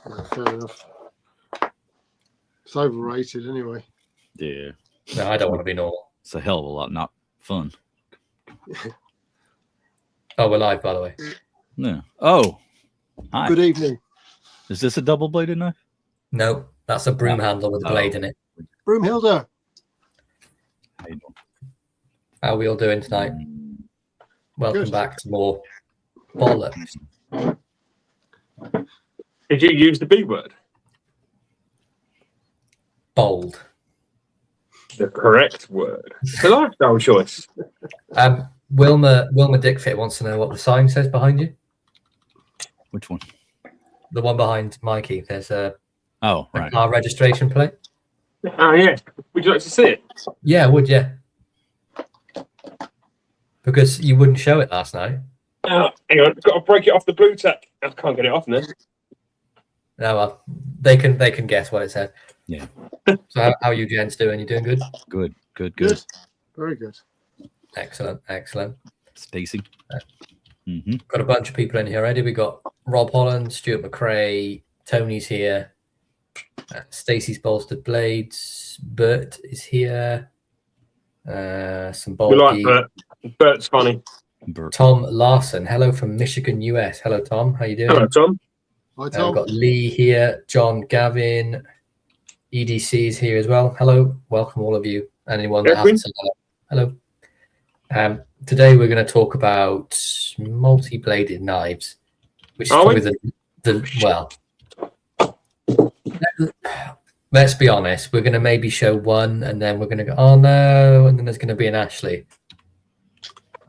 No, fair enough. It's overrated anyway. Yeah. No, I don't want to be normal. It's a hell of a lot not fun. Oh, we're live, by the way. Yeah. Oh. Hi. Good evening. Is this a double-bladed knife? No, that's a broom handle with a blade in it. Broomhilda. How you doing? How are we all doing tonight? Welcome Good. back to more bollocks. Did you use the B word? Bold. The correct word. It's a lifestyle choice. Wilma Dickfit wants to know what the sign says behind you. Which one? The one behind Mikey. There's a Right. car registration plate. Oh, yeah. Would you like to see it? Yeah, I would, yeah. Because you wouldn't show it last night. Oh, hang on. Got to break it off the blue tack. I can't get it off now. No, well, they can guess what it said. Yeah. So how are you gents doing? You doing good? Good. Good. Very good. Excellent. Stacy. Got a bunch of people in here already. We got Rob Holland, Stuart McRae, Tony's here, Stacey's Bolstered Blades, Bert is here, some We like bulky. Bert. Bert's funny. Tom Larson, hello from Michigan, US. Hello, Tom. How you doing? Hello, Tom. Hi, We've Tom. got Lee here, John Gavin, EDC is here as well. Hello, welcome all of you. Anyone that hasn't said hello. Hello. Today we're going to talk about multi-bladed knives, which is probably the let's be honest, we're going to maybe show one and then we're going to go, oh no, and then there's going to be an Ashley,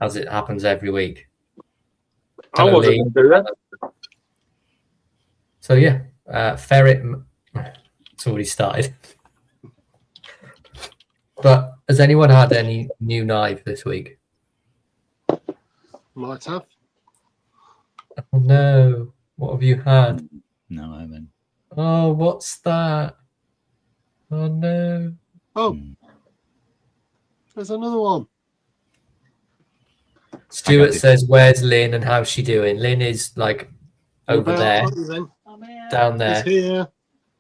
as it happens every week. I wasn't going to do that. So yeah, Ferret, it's already started. But has anyone had any new knife this week? Might have. Oh no, what have you had? No, I haven't. Oh, what's that? Oh no. Oh, there's another one. Stuart says, where's Lynn and how's she doing? Lynn is like over About, there, aren't you, then? down there. She's here.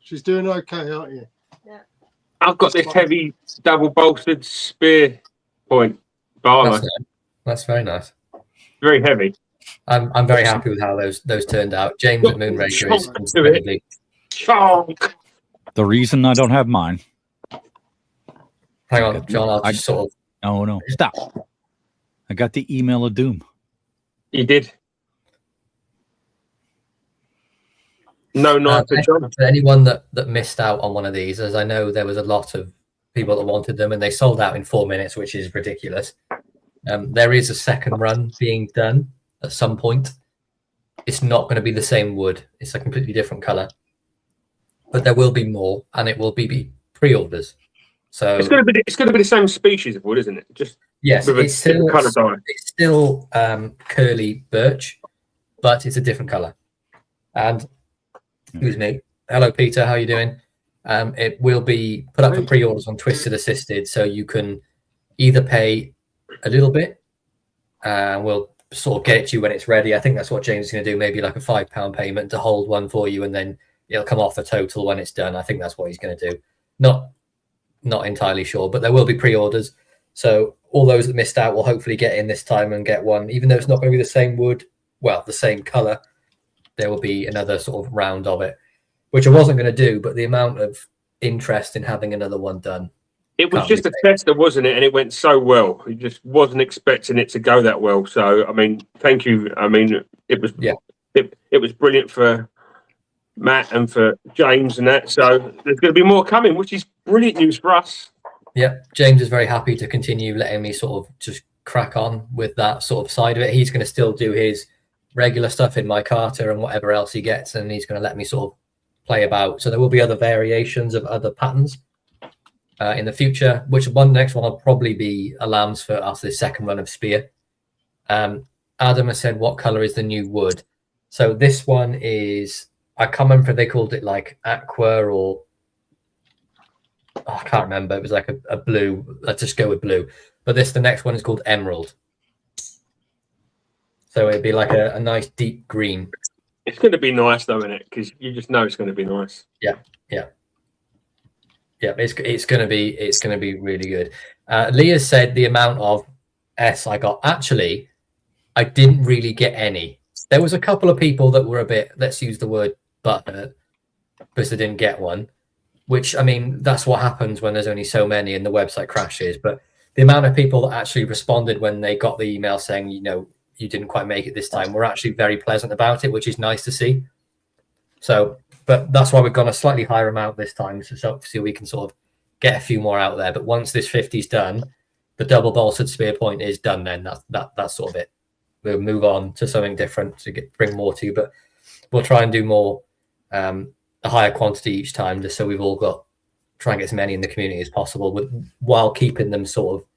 She's doing okay, aren't you? I've got this heavy double bolstered spear point bar. That's nice. That's very nice. Very heavy. I'm very happy with how those turned out. James at Moonraker is incredibly. Chonk. The reason I don't have mine. Hang on, John. I'll just sort of. Oh no! Stop! I got the email of doom. You did. No knife for John. For anyone that missed out on one of these, as I know there was a lot of people that wanted them and they sold out in 4 minutes, which is ridiculous. There is a second run being done at some point. It's not going to be the same wood. It's a completely different color. But there will be more, and it will be pre-orders. So It's going to be the same species of wood, isn't it? Just yes, with a it's still, different colour dye. it's still curly birch, but it's a different color. And excuse me, hello Peter, how you doing? It will be put up for pre-orders on Twisted Assisted, so you can either pay a little bit, and we'll sort of get it to you when it's ready. I think that's what James is going to do, maybe like a £5 payment to hold one for you, and then it'll come off the total when it's done. I think that's what he's going to do. Not entirely sure, but there will be pre-orders. So all those that missed out will hopefully get in this time and get one, even though it's not going to be the same wood, well, the same color. There will be another sort of round of it, which I wasn't going to do, but the amount of interest in having another one done. It was just a tester, wasn't it? And it went so well. He just wasn't expecting it to go that well. So, I mean, thank you. I mean, it was it was brilliant for Matt and for James and that. So there's going to be more coming, which is brilliant news for us. Yeah, James is very happy to continue letting me sort of just crack on with that sort of side of it. He's going to still do his regular stuff in my Carter and whatever else he gets, and he's going to let me sort of play about. So there will be other variations of other patterns in the future, which next one will probably be a lambs for after the second run of spear. Adam has said, what color is the new wood? So this one is, I can't remember if they called it like aqua or I can't remember. It was like a blue. Let's just go with blue. But the next one is called emerald. So it'd be like a nice deep green. It's going to be nice, though, isn't it? Because you just know it's going to be nice. Yeah. It's going to be really good. Leah said the amount of S I got. Actually, I didn't really get any. There was a couple of people that were a bit, let's use the word butthurt, because they didn't get one. Which, I mean, that's what happens when there's only so many and the website crashes. But the amount of people that actually responded when they got the email saying, you know, you didn't quite make it this time, were actually very pleasant about it, which is nice to see. So, but that's why we've gone a slightly higher amount this time, so we can sort of get a few more out there. But once this 50 is done, the double bolstered spear point is done. Then that's sort of it. We'll move on to something different to bring more to you, but we'll try and do more, a higher quantity each time, just so we've all got, try and get as many in the community as possible, while keeping them sort of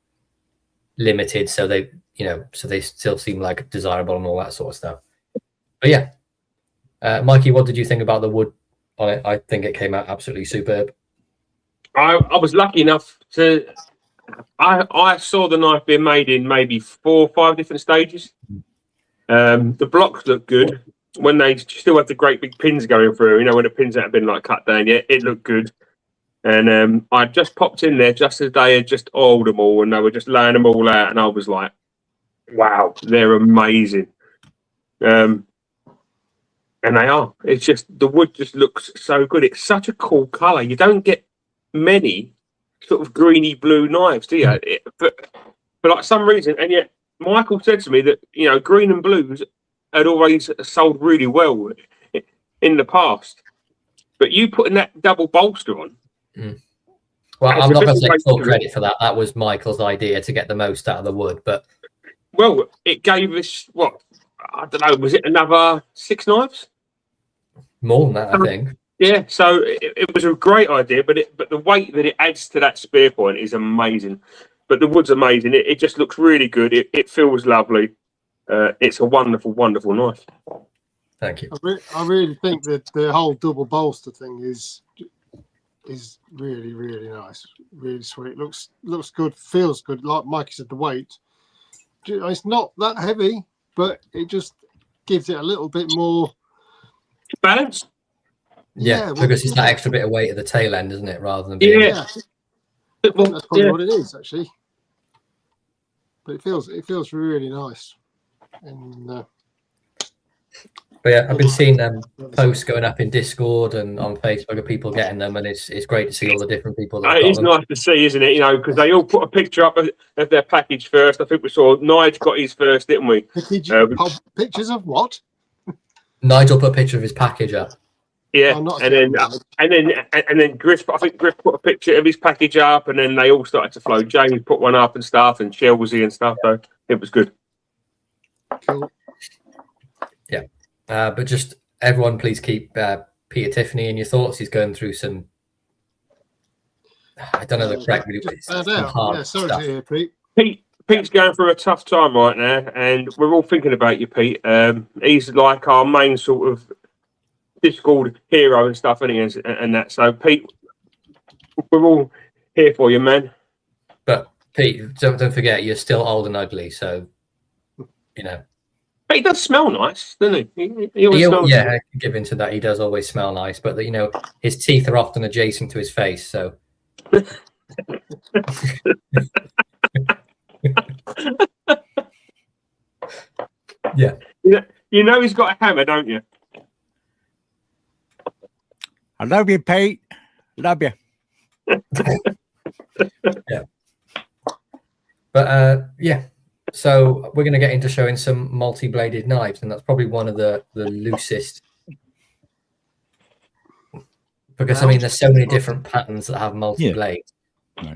limited, so they, you know, so they still seem like desirable and all that sort of stuff. But yeah, Mikey, what did you think about the wood on it? I think it came out absolutely superb. I was lucky enough to. I saw the knife being made in maybe 4 or 5 different stages. The blocks look good when they still have the great big pins going through. You know, when the pins haven't been like cut down yet, it looked good. And I just popped in there just as they had just oiled them all, and they were just laying them all out, and I was like, "Wow, they're amazing." And they are. It's just the wood just looks so good. It's such a cool color. You don't get many sort of greeny blue knives, do you? But for like some reason, and yet Michael said to me that, you know, green and blues had always sold really well in the past. But you putting that double bolster on. Well, I'm not going to take full credit for that. That was Michael's idea to get the most out of the wood. But well, it gave us what, I don't know. Was it another 6 knives? More than that, I think. Yeah. So it was a great idea, but the weight that it adds to that spear point is amazing. But the wood's amazing. It just looks really good. It feels lovely. It's a wonderful, wonderful knife. Thank you. I really think that the whole double bolster thing is really, really nice, really sweet. Looks good, feels good. Like Mikey said, the weight, it's not that heavy, but it just gives it a little bit more balance. Yeah, because it's that extra bit of weight at the tail end, isn't it? Rather than being... I think that's probably what it is, actually. But it feels really nice. And but yeah, I've been seeing posts going up in Discord and on Facebook of people getting them, and it's great to see all the different people. That It's nice to see, isn't it? You know, because they all put a picture up of their package first. I think we saw Nigel got his first, didn't we? Pictures of what? Nigel put a picture of his package up. Yeah, and then Griff. I think Griff put a picture of his package up, and then they all started to flow. James put one up and stuff, and Chelsea and stuff. So it was good. Cool. Yeah, but just everyone, please keep Peter Tiffany in your thoughts. He's going through some. I don't know the correct. Yeah, sorry to hear, Pete. Pete's going through a tough time right now, and we're all thinking about you, Pete. He's like our main sort of Discord hero and stuff, and that. So, Pete, we're all here for you, man. But Pete, don't forget, you're still old and ugly. So, you know. But he does smell nice, doesn't he? He always smells I can give into that. He does always smell nice, but you know, his teeth are often adjacent to his face. So. Yeah. You know he's got a hammer, don't you? I love you, Pete. Love you. Yeah. But yeah. So we're going to get into showing some multi-bladed knives, and that's probably one of the loosest. Because I mean, there's so many different patterns that have multi-blades. Yeah.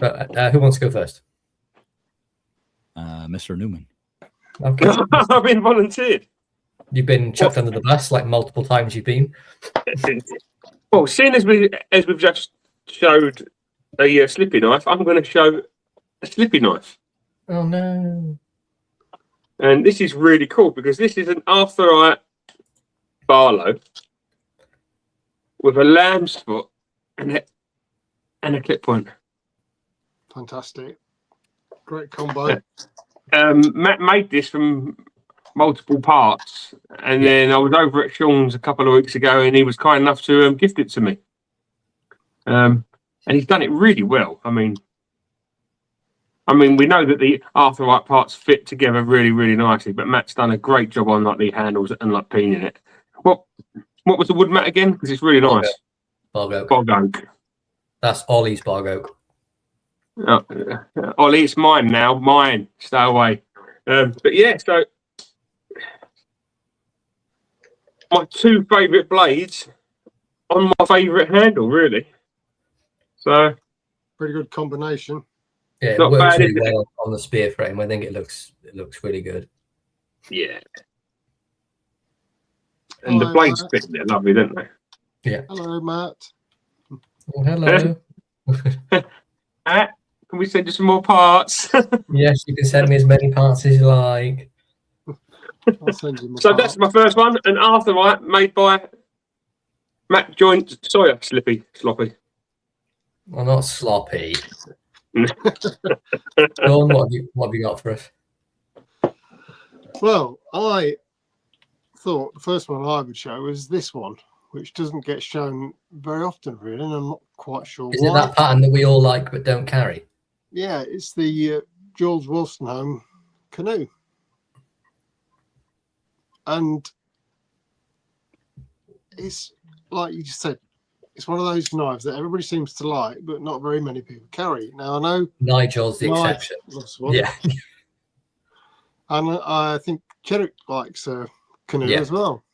Right. But who wants to go first? Mr. Newman. Okay. I've been volunteered. You've been chucked under the bus like multiple times. You've been. Well, seeing as we've just showed a slippy knife, I'm going to show a slippy knife. Oh no! And this is really cool because this is an Arthurite Barlow with a lamb's foot and a clip point. Fantastic. Great combo. Matt made this from multiple parts. And then I was over at Sean's a couple of weeks ago, and he was kind enough to gift it to me. And he's done it really well. I mean, we know that the Arthurite parts fit together really, really nicely, but Matt's done a great job on like the handles and like peening it. What was the wood, Matt, again? Because it's really nice. Bog oak. Bog oak. That's Ollie's bog oak. Ollie, it's mine now. Mine. Stay away. But yeah, so my two favourite blades on my favourite handle, really. So Pretty good combination. Yeah, it Not works bad, really is it? well on the spear frame. I think it looks really good. yeah. And the Hi, blades Matt. fit there lovely, don't they? Hello, Matt. Oh, hello. Can we send you some more parts? Yes, you can send me as many parts as you like. I'll send you my So part. that's my first one, an Arthurite made by Matt Joint Sawyer. Sloppy. Well, not sloppy. Dawn, what have you got for us? Well, I thought the first one I would show was this one, which doesn't get shown very often, really, and I'm not quite sure Is why. it that pattern that we all like but don't carry? Yeah, it's the Jules Wolstenholme canoe. And it's, like you just said, it's one of those knives that everybody seems to like, but not very many people carry. Now, I know Nigel's the Nigel exception. loves one, Yeah. and I think Cherrick likes a canoe Yeah. as well.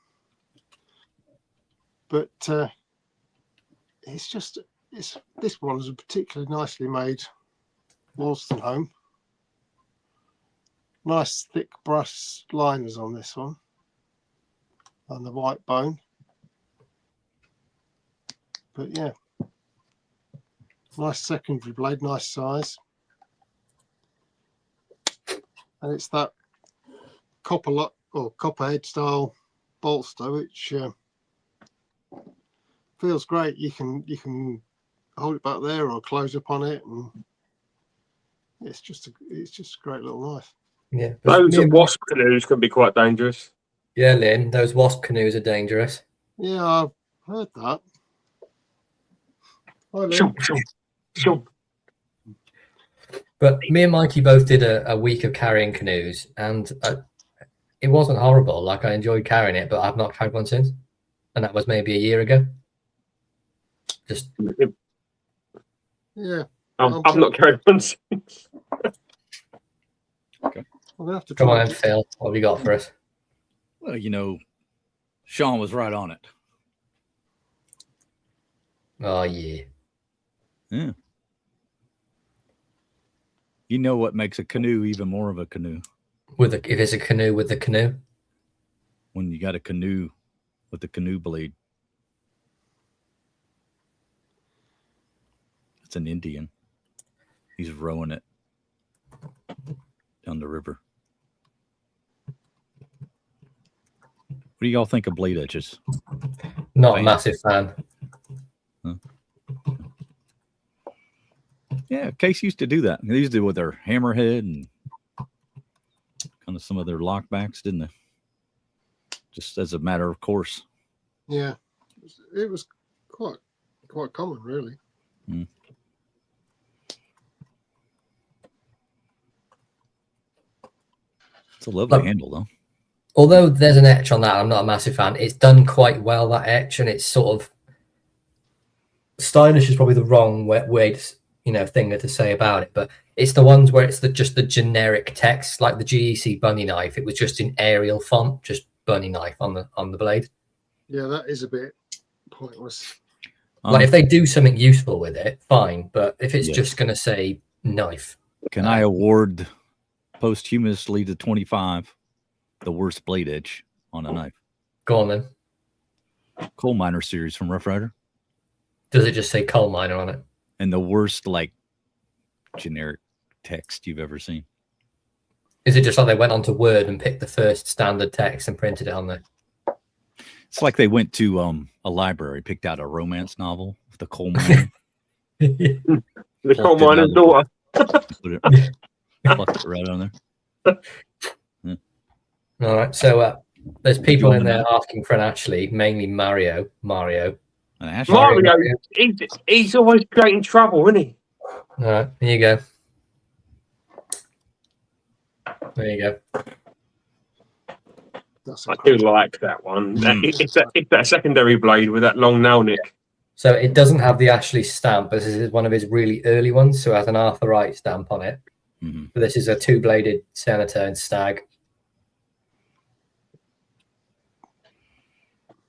But this one is a particularly nicely made Wolstenholme. Nice thick brass liners on this one, and the white bone. But yeah, nice secondary blade, nice size, and it's that copperhead style bolster, which feels great. You can hold it back there or close up on it, and it's just a great little knife. Yeah. Those wasp canoes can be quite dangerous. Yeah, Lynn, those wasp canoes are dangerous. Yeah, I've heard that. Hi, Lynn. Sure. But me and Mikey both did a week of carrying canoes, and it wasn't horrible. Like, I enjoyed carrying it, but I've not carried one since, and that was maybe a year ago. Just Yeah, I've not carried one since. I'm gonna have to come try. on, Phil. What have you got for us? Well, Sean was right on it. Oh yeah. Yeah. You know what makes a canoe even more of a canoe? If it's a canoe with the canoe. When you got a canoe with the canoe blade. It's an Indian. He's rowing it down the river. What do y'all think of blade edges? Not a Fan. massive fan. Huh? Yeah, Case used to do that. They used to do it with their hammerhead and kind of some of their lockbacks, didn't they? Just as a matter of course. Yeah, it was quite common, really. Mm. It's a lovely handle, though. Although there's an etch on that, I'm not a massive fan. It's done quite well, that etch, and it's sort of stylish is probably the wrong way thing to say about it, but it's the ones where it's just the generic text, like the GEC bunny knife. It was just in Arial font, just bunny knife on the blade. Yeah, that is a bit pointless. Like, if they do something useful with it, fine, but if it's Yes. just going to say knife. Can I award posthumously to 25 the worst blade edge on a knife? Go on then. Coal Miner series from Rough Rider. Does it just say coal miner on it? And the worst, like, generic text you've ever seen. Is it just like they went onto Word and picked the first standard text and printed it on there? It's like they went to a library, picked out a romance novel with the coal miner. The coal miner's daughter. Put it right on there. Yeah. All right. So there's people in there asking for an Ashley, mainly Mario. An Ashley. Mario, he's always creating trouble, isn't he? All right. Here you go. There you go. I do like that one. It's that secondary blade with that long nail nick. So it doesn't have the Ashley stamp, but this is one of his really early ones, so it has an Arthur Wright stamp on it. Mm-hmm. But this is a two-bladed Senator and Stag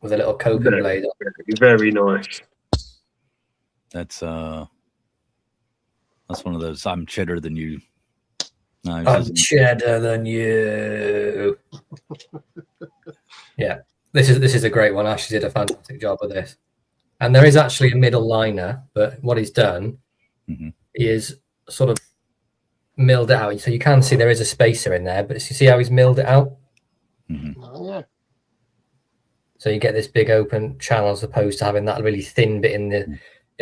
with a little coping blade on. Very nice. That's one of those I'm cheddar than you. I'm cheddar than you. Yeah, this is a great one. Ashley did a fantastic job with this. And there is actually a middle liner, but what he's done is sort of milled it out. So you can see there is a spacer in there, but you see how he's milled it out? Mm-hmm. Oh, yeah. So you get this big open channel as opposed to having that really thin bit in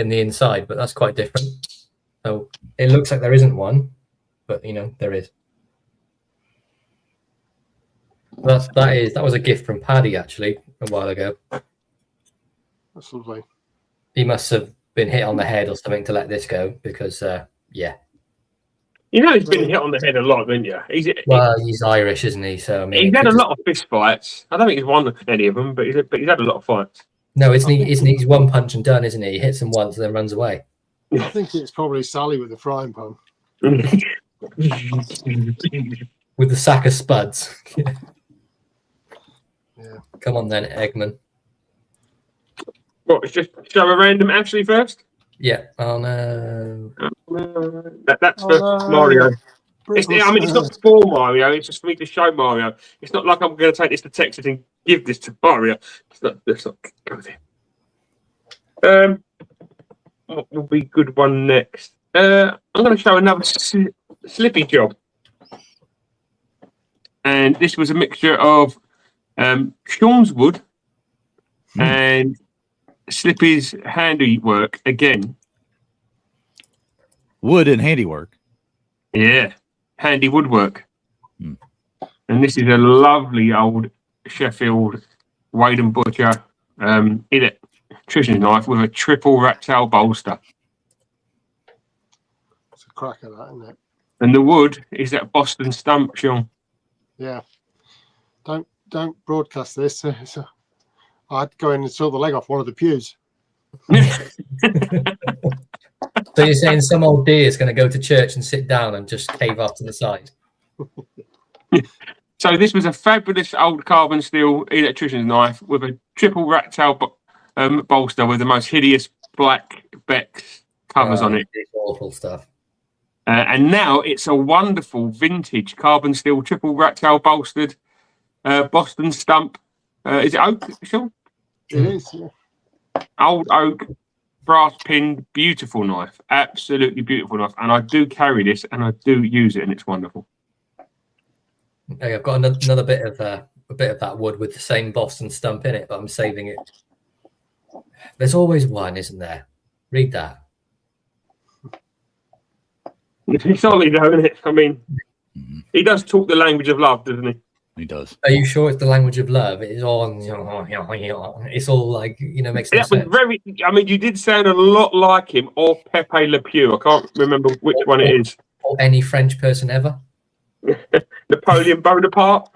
the inside, but that's quite different. So it looks like there isn't one, but there is. That was a gift from Paddy actually a while ago. That's lovely. He must have been hit on the head or something to let this go because yeah. He's been hit on the head a lot, haven't you? He's Irish, isn't he? So I mean, he's had a lot of fist fights. I don't think he's won any of them, but he's had a lot of fights. No, isn't he? He's one punch and done, isn't he? He hits him once and then runs away. I think it's probably Sally with the frying pan. With the sack of spuds. Yeah. Come on then, Eggman. What? Just show a random Ashley first. Yeah. Oh no. That's for Mario. It's not for Mario. It's just for me to show Mario. It's not like I'm going to take this to Texas and give this to Mario. Let's not go there. What will be a good one next? I'm going to show another slippy job, and this was a mixture of Sean's wood and Slippy's handiwork again. Wood and handiwork. Yeah, handy woodwork. And this is a lovely old Sheffield Wade and Butcher electrician's knife with a triple rat tail bolster. It's a cracker, that, isn't it? And the wood is that Boston stump, Sean. Yeah. Don't broadcast this. I'd go in and saw the leg off one of the pews. So you're saying some old deer is going to go to church and sit down and just cave off to the side? So this was a fabulous old carbon steel electrician's knife with a triple rat tail bolster with the most hideous black Beck's covers on it. It's awful stuff. And now it's a wonderful vintage carbon steel triple rat tail bolstered Boston stump. Is it oak, Sean? It is, yeah. Old oak, brass pinned, beautiful knife. Absolutely beautiful knife. And I do carry this and I do use it and it's wonderful. Okay, I've got another bit of that wood with the same Boston stump in it, but I'm saving it. There's always one, isn't there? Read that. It's solid, though, isn't it? I mean, he does talk the language of love, doesn't he? He does. Are you sure it's the language of love? It's all, it's all like, makes no sense. Very. I mean, you did sound a lot like him, or Pepe Le Pew. I can't remember which one it is. Or any French person ever. Napoleon Bonaparte.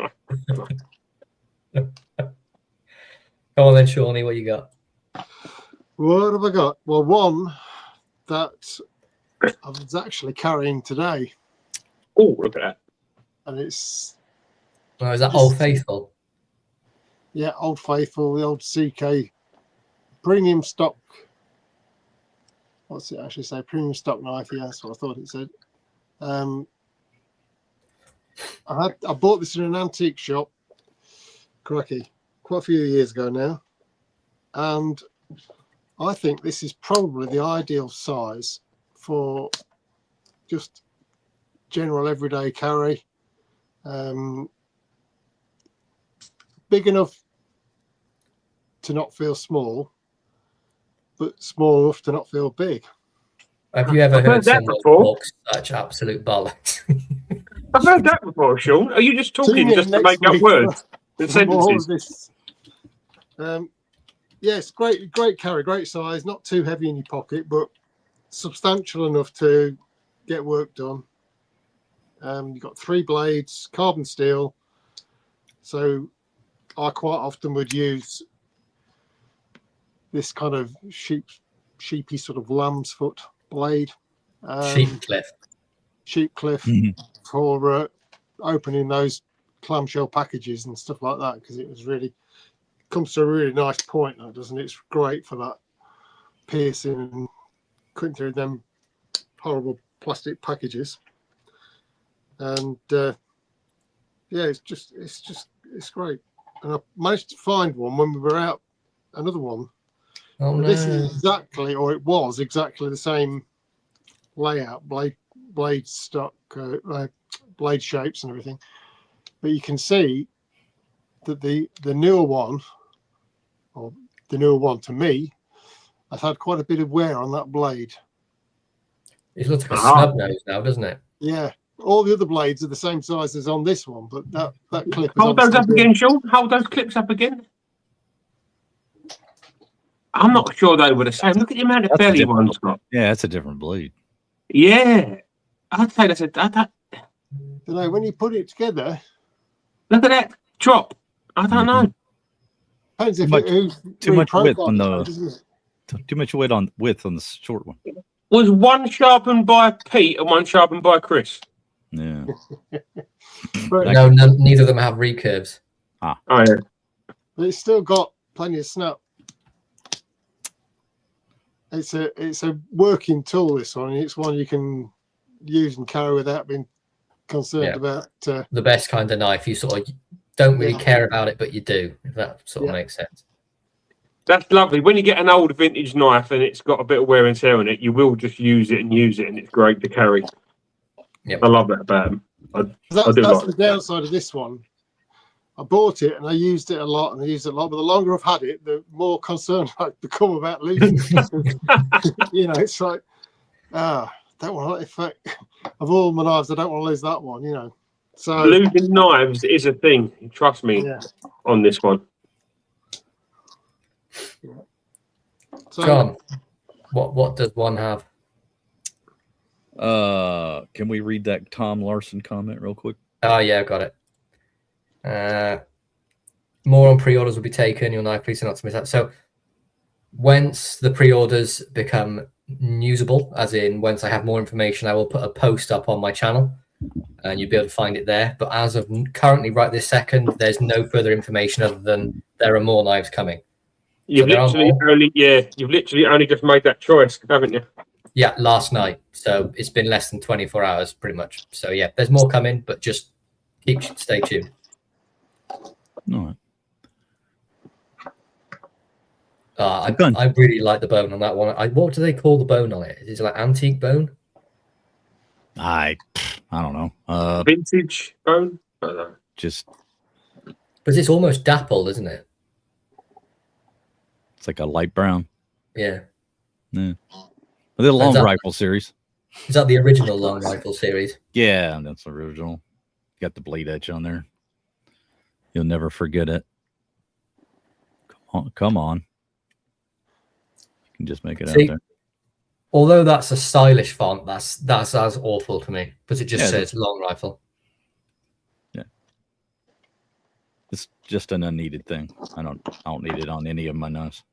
Come on then, Shawnee, what you got? What have I got? Well, one that I was actually carrying today. Oh, look at that. And it's... Oh, is that Old Faithful? Yeah, Old Faithful, the old CK premium stock. What's it actually say? Premium stock knife. Yeah, that's what I thought it said. I bought this in an antique shop. Cracky, quite a few years ago now, and I think this is probably the ideal size for just general everyday carry. Big enough to not feel small, but small enough to not feel big. Have you ever heard that someone before? talk such absolute bollocks? I've heard that before, Sean. Are you just talking Tune in just to next make up week words and for more of sentences? this. Yes, great carry, great size, not too heavy in your pocket, but substantial enough to get work done. You've got 3 blades, carbon steel. So I quite often would use this kind of sheepy sort of lamb's foot blade. Sheep cliff for opening those clamshell packages and stuff like that, because it was really comes to a really nice point, that doesn't it? It's great for that piercing and cutting through them horrible plastic packages. And it's great. And I managed to find one when we were out, another one. Oh, no. This is exactly, or it was exactly the same layout, blade stock, blade shapes and everything. But you can see that the newer one, or the newer one to me, has had quite a bit of wear on that blade. It looks like a snub nose now, doesn't it? Yeah. All the other blades are the same size as on this one, but that clip is Hold those up again, Sean. Hold those clips up again. I'm not sure they were the same. Look at the amount of belly one's got. Yeah, that's a different blade. Yeah. I'd say that's a... You know, when you put it together, look at that drop. I don't know. Depends if too much width on the too much width on the short one. Was one sharpened by Pete and one sharpened by Chris? Yeah. But No, neither of them have recurves. Oh, yeah. But it's still got plenty of snap. It's a working tool, this one. It's one you can use and carry without being concerned about. The best kind of knife. You sort of don't really care about it, but you do, if that sort of makes sense. That's lovely. When you get an old vintage knife and it's got a bit of wear and tear on it, you will just use it, and it's great to carry. Yep. I love that about them. That's the downside of this one. I bought it and I used it a lot, but the longer I've had it, the more concerned I've become about losing it. You know, it's like, don't want to, if of all my knives, I don't want to lose that one, you know. So losing knives is a thing, trust me, on this one. So, John, what does one have? Can we read that Tom Larson comment real quick? Oh yeah, I got it. More on pre-orders will be taken. Your knife, please not to miss out. So, once the pre-orders become usable, as in once I have more information, I will put a post up on my channel, and you'll be able to find it there. But as of currently, right this second, there's no further information other than there are more knives coming. You've literally only just made that choice, haven't you? Yeah, last night. So it's been less than 24 hours, pretty much. So yeah, there's more coming, but just stay tuned. All right. I really like the bone on that one. What do they call the bone on it? Is it like antique bone? I don't know. Vintage bone? I don't know. Just. But it's almost dappled, isn't it? It's like a light brown. Yeah. Yeah. The long rifle series. Is that the original long rifle series? Yeah, that's the original. Got the blade edge on there. You'll never forget it. Come on. You can just make it out there. Although that's a stylish font, that's as awful to me because it just says long rifle. Yeah. It's just an unneeded thing. I don't need it on any of my knives.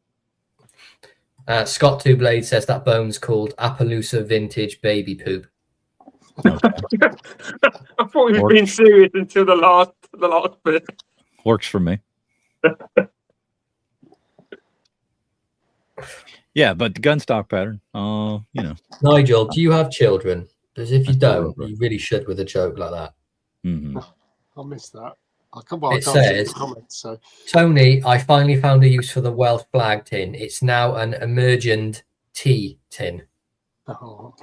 Scott Two Blade says that bone's called Appaloosa Vintage Baby Poop. Okay. I thought he was being serious until the last bit. Works for me. Yeah, but the gun stock pattern, you know. Nigel, do you have children? Because if you don't, you really should with a joke like that. Mm-hmm. I missed that. It says, comments, so. Tony, I finally found a use for the Welsh flag tin. It's now an emergent tea tin. Oh,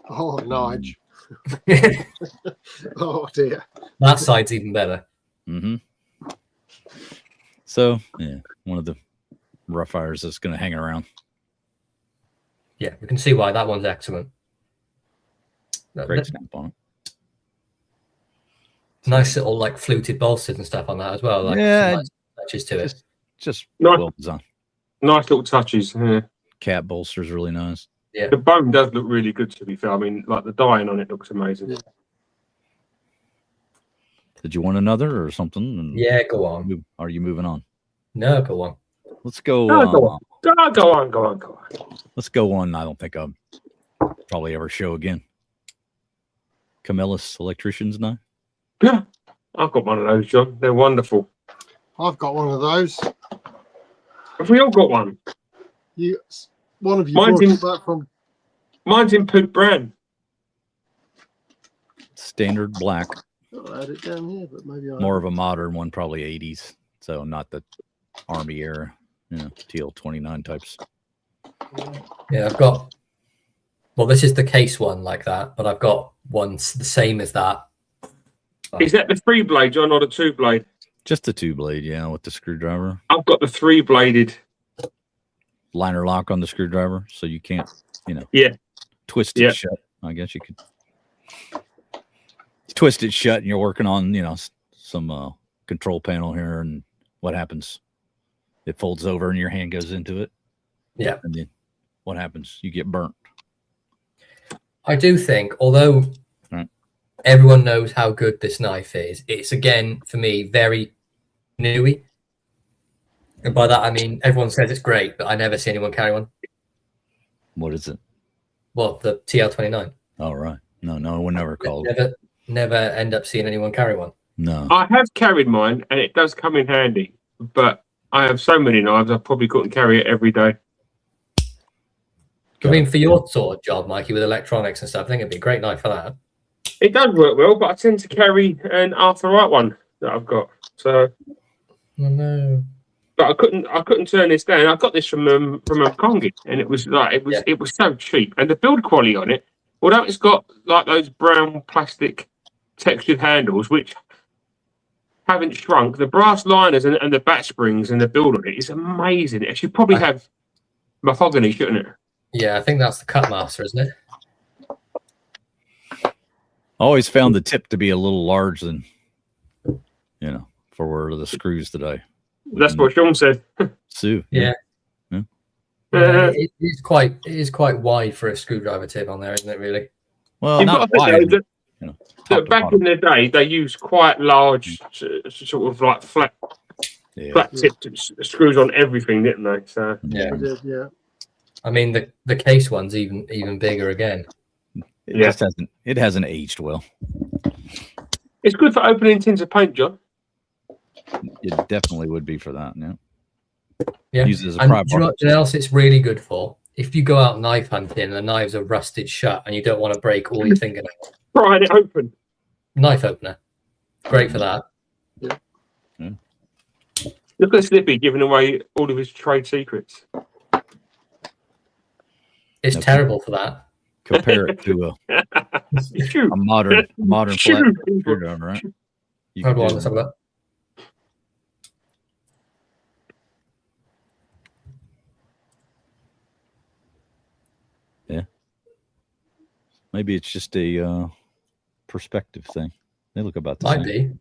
Nige. Oh dear. That side's even better. Mm-hmm. So, yeah, one of the rough fires that's going to hang around. Yeah, we can see why that one's excellent. Great stamp on it. Nice little like fluted bolsters and stuff on that as well. Like Yeah, some nice touches to it. Just Nice. well designed. Nice little touches. Yeah. Cat bolster's really nice. Yeah. The bone does look really good, to be fair. I mean, like the dyeing on it looks amazing. Yeah. Did you want another or something? And Yeah, go on. Are you moving on? No, go on. Let's go. No, go on. Go on. Let's go one. I don't think I'll probably ever show again. Camillus electrician's knife. Yeah, I've got one of those, John. They're wonderful. I've got one of those. Have we all got one? One of you Mine's brought in- it back from. Mine's in poop brand. Standard black. I had it down here, but maybe I. More of a modern one, probably 80s. So not the Army era, TL29 types. Yeah, I've got. Well, this is the case one like that, but I've got one the same as that. Is that the 3-blade, John, or the 2-blade? Just the 2-blade, yeah, with the screwdriver. I've got the 3-bladed. Liner lock on the screwdriver, so you can't, Yeah. twist it shut. I guess you could twist it shut, and you're working on, some control panel here, and what happens? It folds over, and your hand goes into it. Yeah. And then what happens? You get burnt. I do think, although everyone knows how good this knife is, it's again for me very newy. And by that I mean everyone says it's great, but I never see anyone carry one. What is it? Well, the TL29. Oh, right. No, we're never called. Never end up seeing anyone carry one. No. I have carried mine, and it does come in handy. But I have so many knives, I probably couldn't carry it every day. I mean, for your sort of job, Mikey, with electronics and stuff, I think it'd be a great knife for that. It does work well, but I tend to carry an Arthur Wright one that I've got. So, Oh, no. but I couldn't turn this down. I got this from a Kongi, and it was so cheap, and the build quality on it, although it's got like those brown plastic textured handles, which haven't shrunk, the brass liners and the bat springs and the build on it is amazing. It should probably have mahogany, shouldn't it? Yeah, I think that's the cut master, isn't it? I always found the tip to be a little large than, for the screws that I. That's what Sean said. Sue. Yeah. It is quite wide for a screwdriver tip on there, isn't it? Really? Well, You've not got to think, wide. though, that back in the day, they used quite large, sort of like flat tipped screws on everything, didn't they? So Yeah. I did, yeah. I mean, the case one's even bigger again. It hasn't aged well. it's good for opening tins of paint, John. It definitely would be for that. Yeah. Yeah. Use it as a And pry do you know bar. what else it's really good for? If you go out knife hunting and the knives are rusted shut and you don't want to break all your fingernails, Prying it open. knife opener, great for that. Look at Slippy giving away all of his trade secrets. It's Okay. terrible for that. Compare it to Shoot. a modern flat Shoot. screwdriver, right? You Hold could on, do let's have a look. maybe it's just a perspective thing. They look about the Might same. be.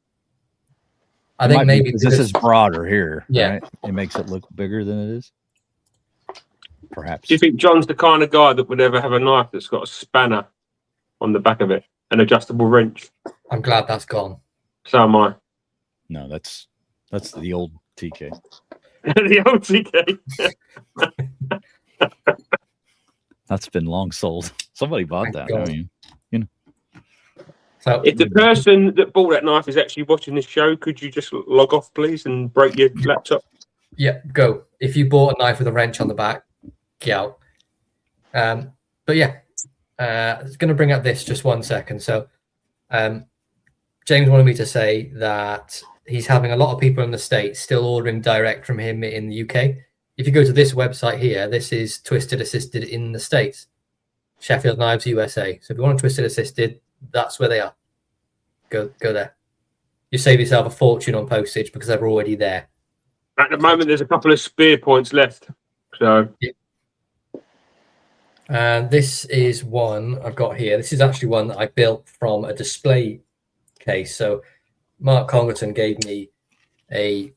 I It think might be maybe because this is broader here. Yeah. Right? It makes it look bigger than it is. Perhaps. Do you think John's the kind of guy that would ever have a knife that's got a spanner on the back of it, an adjustable wrench? I'm glad that's gone. So am I. No, that's the old TK. The old TK. That's been long sold. Somebody bought Thank that. God. I mean, So If the person that bought that knife is actually watching this show, could you just log off, please, and break your laptop? yeah, go. If you bought a knife with a wrench on the back, get out. But yeah, I was going to bring up this just 1 second. So James wanted me to say that he's having a lot of people in the States still ordering direct from him in the UK. If you go to this website here, this is Twisted Assisted in the States, Sheffield Knives USA. So if you want a Twisted Assisted, that's where they are. Go there. You save yourself a fortune on postage because they're already there. At the moment, there's a couple of spear points left. So This is one I've got here. This is actually one that I built from a display case. So Mark Congleton gave me a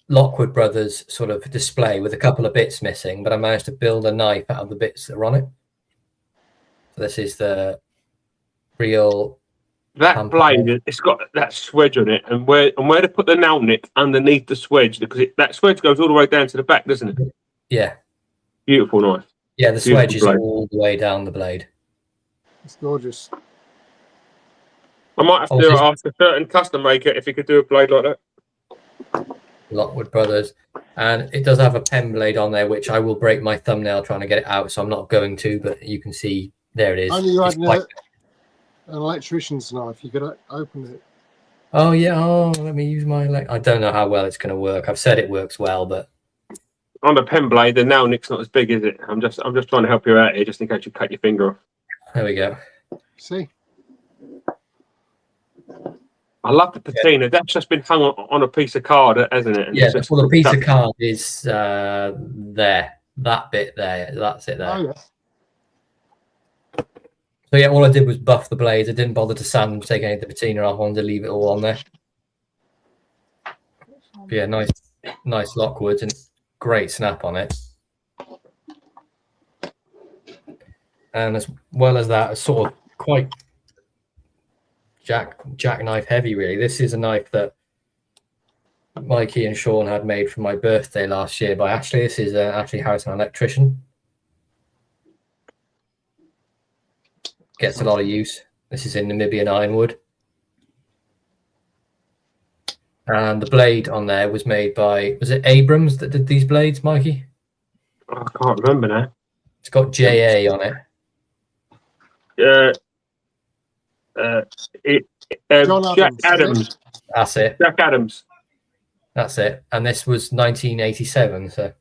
Lockwood Brothers sort of display with a couple of bits missing, but I managed to build a knife out of the bits that are on it. So this is the real. That blade, it's got that swedge on it, and where to put the nail nip underneath the swedge, because that swedge goes all the way down to the back, doesn't it? Yeah. Beautiful knife. Yeah, the swedge is all the way down the blade. It's gorgeous. I might have to ask a certain custom maker if he could do a blade like that. Lockwood Brothers, and it does have a pen blade on there, which I will break my thumbnail trying to get it out, so I'm not going to, but you can see there it is. Only you had an electrician's knife, you could open it. Oh yeah, let me use my I don't know how well it's going to work. I've said it works well, but on the pen blade, the nail nick's not as big, is it? I'm just trying to help you out here, just in case you cut your finger off. There we go. See, I love the patina. That's just been hung on a piece of card, hasn't it? And yeah, well, the piece of card is there. That bit there. That's it there. oh yeah. So yeah, all I did was buff the blades. I didn't bother to sand them, take any of the patina off. I wanted to leave it all on there. But yeah, nice Lockwoods and great snap on it. And as well as that, it's sort of quite jackknife heavy, really. This is a knife that Mikey and Sean had made for my birthday last year by Ashley. This is Ashley Harrison, electrician. Gets a lot of use. This is in Namibian ironwood. And the blade on there was made by, was it Abrams that did these blades, Mikey? I can't remember now. It's got JA on it. Jack Adams. That's it. Jack Adams. That's it. And this was 1987. So,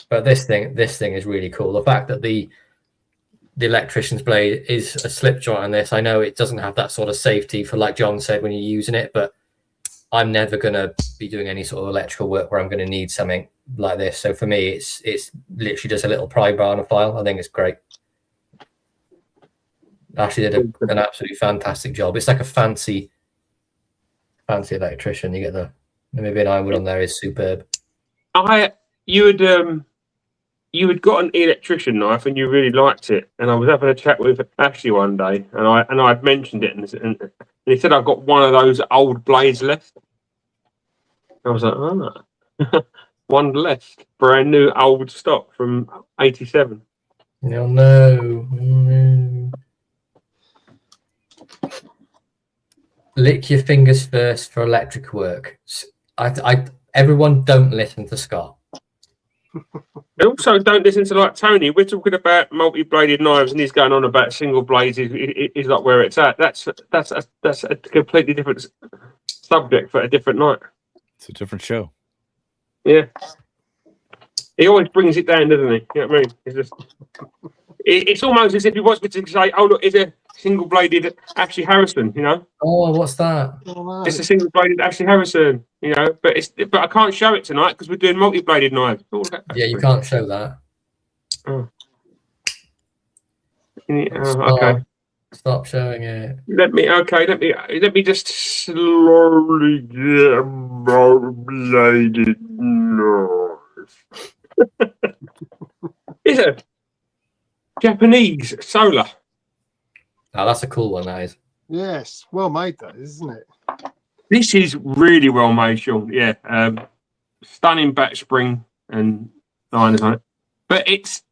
but this thing is really cool. The fact that the electrician's blade is a slip joint on this. I know it doesn't have that sort of safety for, like John said, when you're using it, but I'm never going to be doing any sort of electrical work where I'm going to need something like this. So for me, it's literally just a little pry bar on a file. I think it's great. Ashley did an absolutely fantastic job. It's like a fancy electrician. You get the Namibian ironwood on there is superb. You had got an electrician knife and you really liked it, and I was having a chat with Ashley one day, and I'd mentioned it, and he said I've got one of those old blades left. I was like, one left, brand new old stock from '87. No. Lick your fingers first for electric work. Everyone don't listen to Scott. Also, don't listen to like Tony. We're talking about multi-bladed knives, and he's going on about single blades. Is like where it's at. That's a completely different subject for a different night. It's a different show. Yeah, he always brings it down, doesn't he? You know what I mean? It's almost as if he wants me to say, "Oh look, it's a single-bladed Ashley Harrison." You know? Oh, what's that? Oh, no. It's a single-bladed Ashley Harrison. You know, but I can't show it tonight because we're doing multi-bladed knives. Yeah, you can't show that. Oh. Okay. Stop showing it. Let me just slowly get a multi-bladed knife. It's a Japanese solar. Oh, that's a cool one, that is. Yes, well made, that isn't it? This is really well made, Sean. Yeah, stunning back spring and liners on it. But it's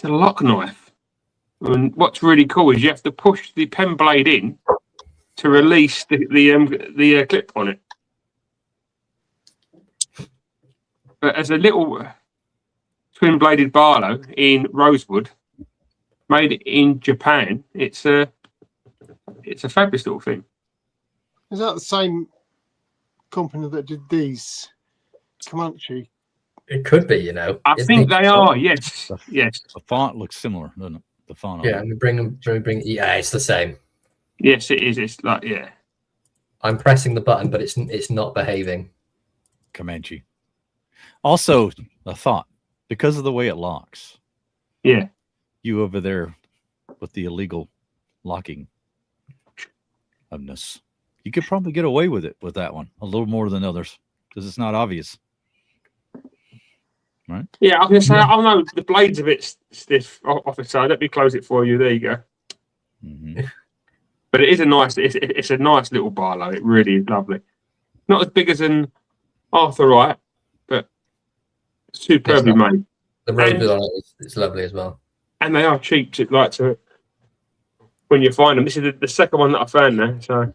a lock knife. And what's really cool is you have to push the pen blade in to release the clip on it. But as a little twin-bladed Barlow in rosewood, made in Japan, it's a fabulous little thing. Is that the same company that did these? Comanche? It could be, you know. I think they are. Yes, yes. The font looks similar, doesn't it? The font. Yeah, we bring them. Yeah, it's the same. Yes, it is. It's like, yeah. I'm pressing the button, but it's not behaving. Comanche. Also, a thought, because of the way it locks. Yeah. You over there with the illegal locking ofness. You could probably get away with it with that one a little more than others because it's not obvious. Right? Yeah, I was going to say, I know the blade's a bit stiff off the side. Let me close it for you. There you go. Mm-hmm. But it is a nice, it's a nice little Barlow. It really is lovely. Not as big as an Arthur Wright, but superbly made. The roses on it is lovely as well. And they are cheap to when you find them. This is the second one that I found now. So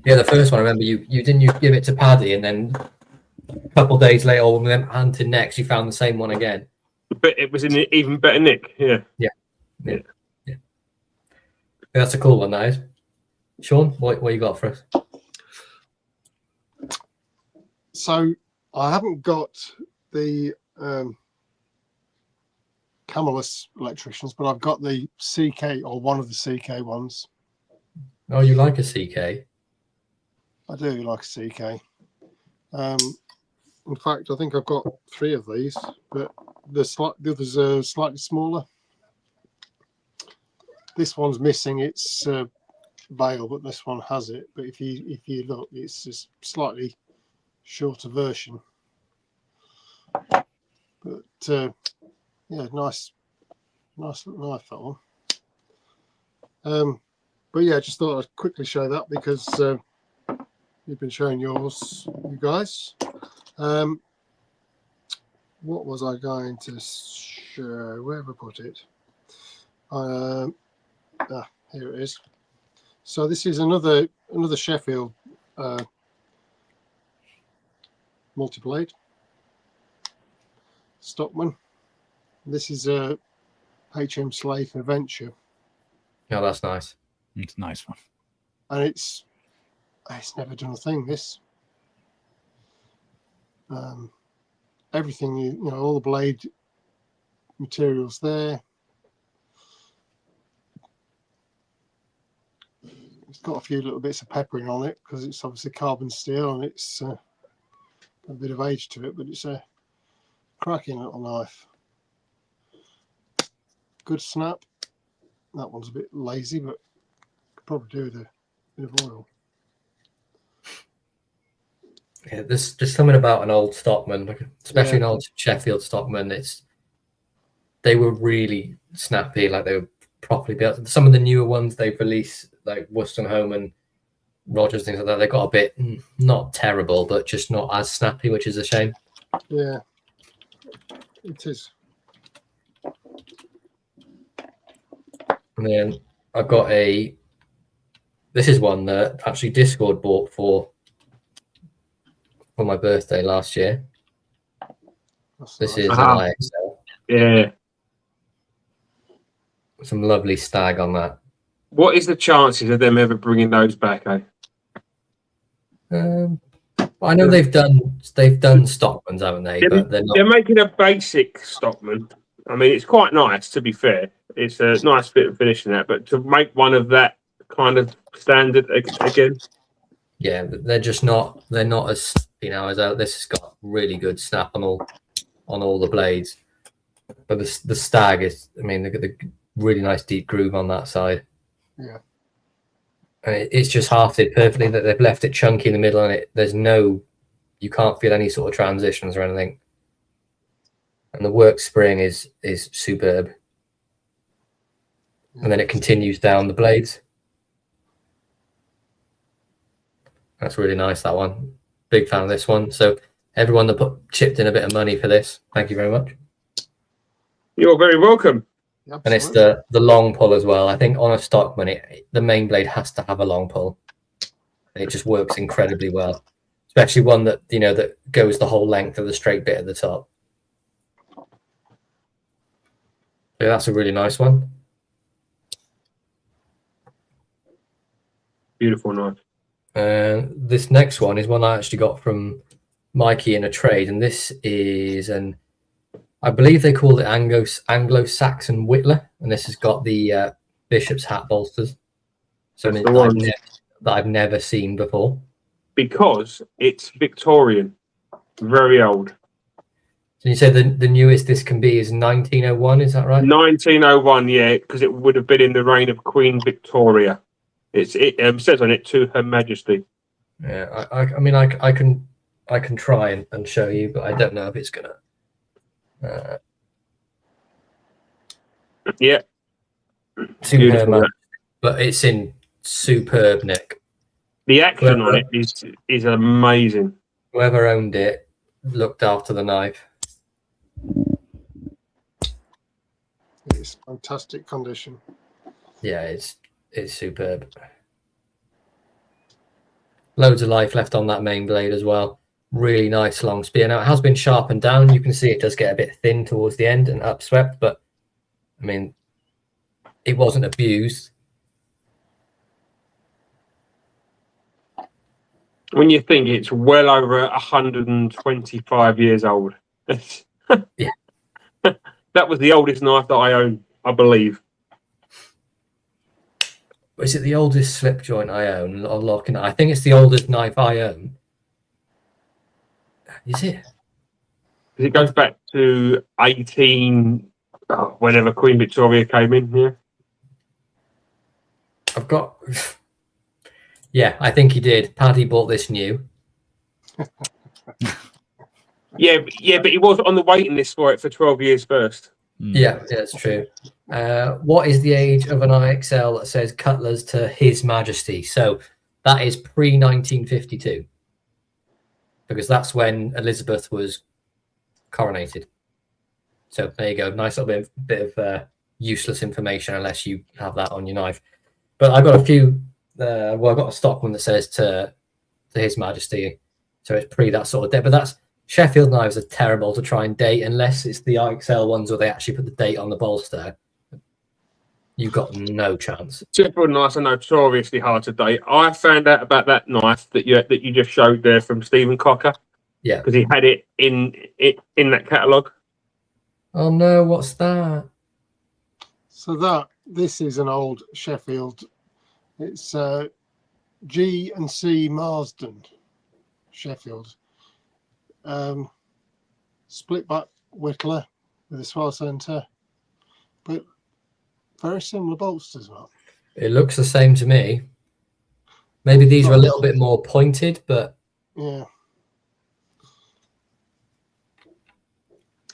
yeah, the first one, I remember you give it to Paddy, and then a couple of days later, when we went hunting next, you found the same one again. But it was in an even better nick. Yeah. That's a cool one, that is. Sean, what you got for us? So I haven't got the Camelus electricians, but I've got the CK, or one of the CK ones. Oh, you like a CK? I do like a CK. In fact, I think I've got 3 of these, but the others are slightly smaller. This one's missing its bail, but this one has it. But if you look, it's just slightly shorter version. But yeah, nice little knife, that one. But yeah, just thought I'd quickly show that because you've been showing yours, you guys. What was I going to show? Where have I put it? Here it is. So this is another Sheffield multi-blade Stockman. This is a HM Slave Adventure. Yeah, that's nice. It's a nice one. And it's never done a thing, this. Everything, you know, all the blade materials there. It's got a few little bits of peppering on it because it's obviously carbon steel and it's a bit of age to it, but it's a cracking little knife. Good snap. That one's a bit lazy, but could probably do with a bit of oil. Yeah, there's just something about an old Stockman, especially an old Sheffield Stockman. They were really snappy, like they were properly built. Some of the newer ones they've released, like Wuston Home and Rogers, things like that, they got a bit not terrible, but just not as snappy, which is a shame. Yeah, it is. And then I've got this is one that actually Discord bought for my birthday last year. This is an IXL. Yeah. Some lovely stag on that. What is the chances of them ever bringing those back, eh? I know they've done Stockmans, haven't they? Yeah, but they're not. They're making a basic Stockman. I mean, it's quite nice, to be fair. It's a nice fit and finish in that, but to make one of that kind of standard again. Yeah, they're just not. They're not as, you know, as this has got really good snap on all the blades. But the stag is, I mean, the really nice deep groove on that side. Yeah. And it's just hafted perfectly. That they've left it chunky in the middle, and you can't feel any sort of transitions or anything. And the work spring is superb. And then it continues down the blades. That's really nice, that one. Big fan of this one. So everyone that chipped in a bit of money for this, thank you very much. You're very welcome. Absolutely. And it's the long pull as well. I think on a Stockman, the main blade has to have a long pull. And it just works incredibly well, especially one that, you know, that goes the whole length of the straight bit at the top. Yeah, that's a really nice one. Beautiful knife. This next one is one I actually got from Mikey in a trade, and this is I believe they call it Anglo-Saxon Whittler, and this has got the bishop's hat bolsters. So that I've never seen before. Because it's Victorian, very old. So you said the newest this can be is 1901, is that right? 1901, yeah, because it would have been in the reign of Queen Victoria. It says on it, "To Her Majesty." Yeah, I mean, I can try and show you, but I don't know if it's gonna. Yeah, To Her beautiful. Majesty, but it's in superb nick. The action on it is amazing. Whoever owned it looked after the knife. It's fantastic condition. Yeah, it's superb. Loads of life left on that main blade as well. Really nice long spear. Now it has been sharpened down. You can see it does get a bit thin towards the end and upswept, but I mean, it wasn't abused. When you think it's well over 125 years old. Yeah. That was the oldest knife that I own, I believe. Is it the oldest slip joint I own? Or locking? I think it's the oldest knife I own. Is it? It goes back to 18, whenever Queen Victoria came in here. I've got. Yeah, I think he did. Paddy bought this new. Yeah, but he was on the waiting list for it for 12 years first. Yeah, that's true. What is the age of an IXL that says Cutler's to His Majesty? So that is pre-1952, because that's when Elizabeth was coronated. So there you go. Nice little bit of useless information unless you have that on your knife. But I've got a few. I've got a stock one that says to His Majesty. So it's pre that sort of date. But that's Sheffield knives are terrible to try and date unless it's the IXL ones where they actually put the date on the bolster. You've got no chance. Sheffield knives are notoriously hard to date. I found out about that knife that you just showed there from Stephen Cocker. Yeah, because he had it in that catalogue. Oh no, what's that? So this is an old Sheffield. It's G&C Marsden, Sheffield. Split back whittler with a swell centre, but very similar bolsters, Mark. It looks the same to me. Maybe these are a little bit more pointed, but yeah.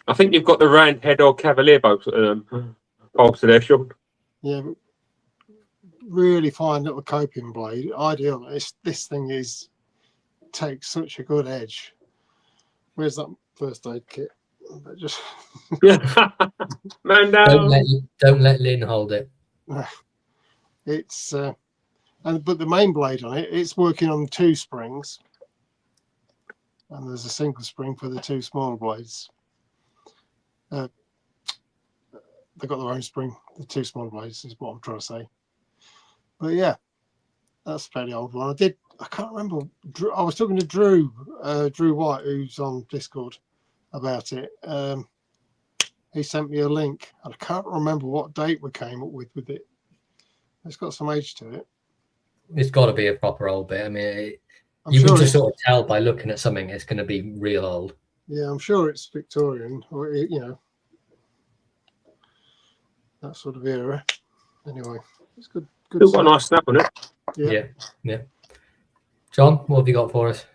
I think you've got the round head or Cavalier bolster there, Sean. Yeah, really fine little coping blade. Ideal. This thing takes such a good edge. Where's that first aid kit? Just man down. Don't let Lynn hold it. It's but the main blade on it, it's working on 2 springs, and there's a single spring for the 2 smaller blades. They've got their own spring. The 2 small blades is what I'm trying to say. But yeah, that's a fairly old one. I can't remember. I was talking to Drew White, who's on Discord, about it. He sent me a link, and I can't remember what date we came up with it. It's got some age to it. It's got to be a proper old bit. I mean, you sure can just sort of tell by looking at something it's going to be real old. Yeah, I'm sure it's Victorian, or that sort of era. Anyway, it's good. Still got a nice snap on it. Yeah. John, what have you got for us?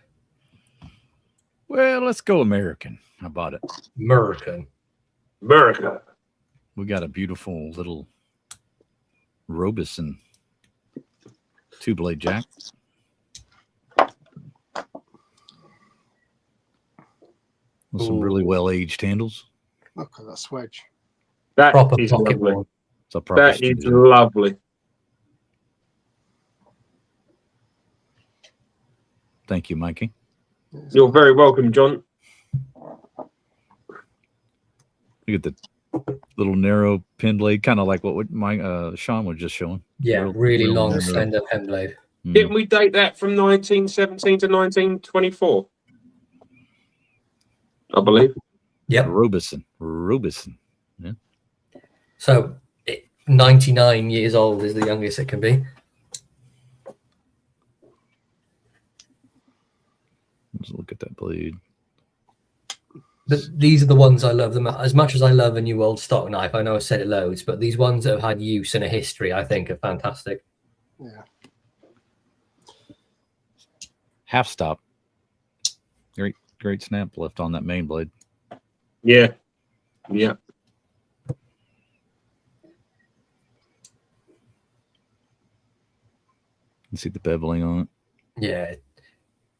Well, let's go American. How about it? American. America. We got a beautiful little Robeson 2-blade jack. With some really well-aged handles. Look at that swedge. That Proper is pocket lovely. one. It's a proper That is lovely. Thank you, Mikey. You're very welcome, John. Look at the little narrow pen blade, kind of like what Sean was just showing. Yeah, really long, narrow. slender pen blade. Didn't we date that from 1917 to 1924? I believe. Yep. Robeson. Yeah. So 99 years old is the youngest it can be. Let's look at that blade. But these are the ones I love them as much as I love a new old stock knife. I know I've said it loads, but these ones that have had use and a history, I think, are fantastic. Yeah. half stop. Great snap lift on that main blade. Yeah. Yeah. You see the beveling on it. Yeah.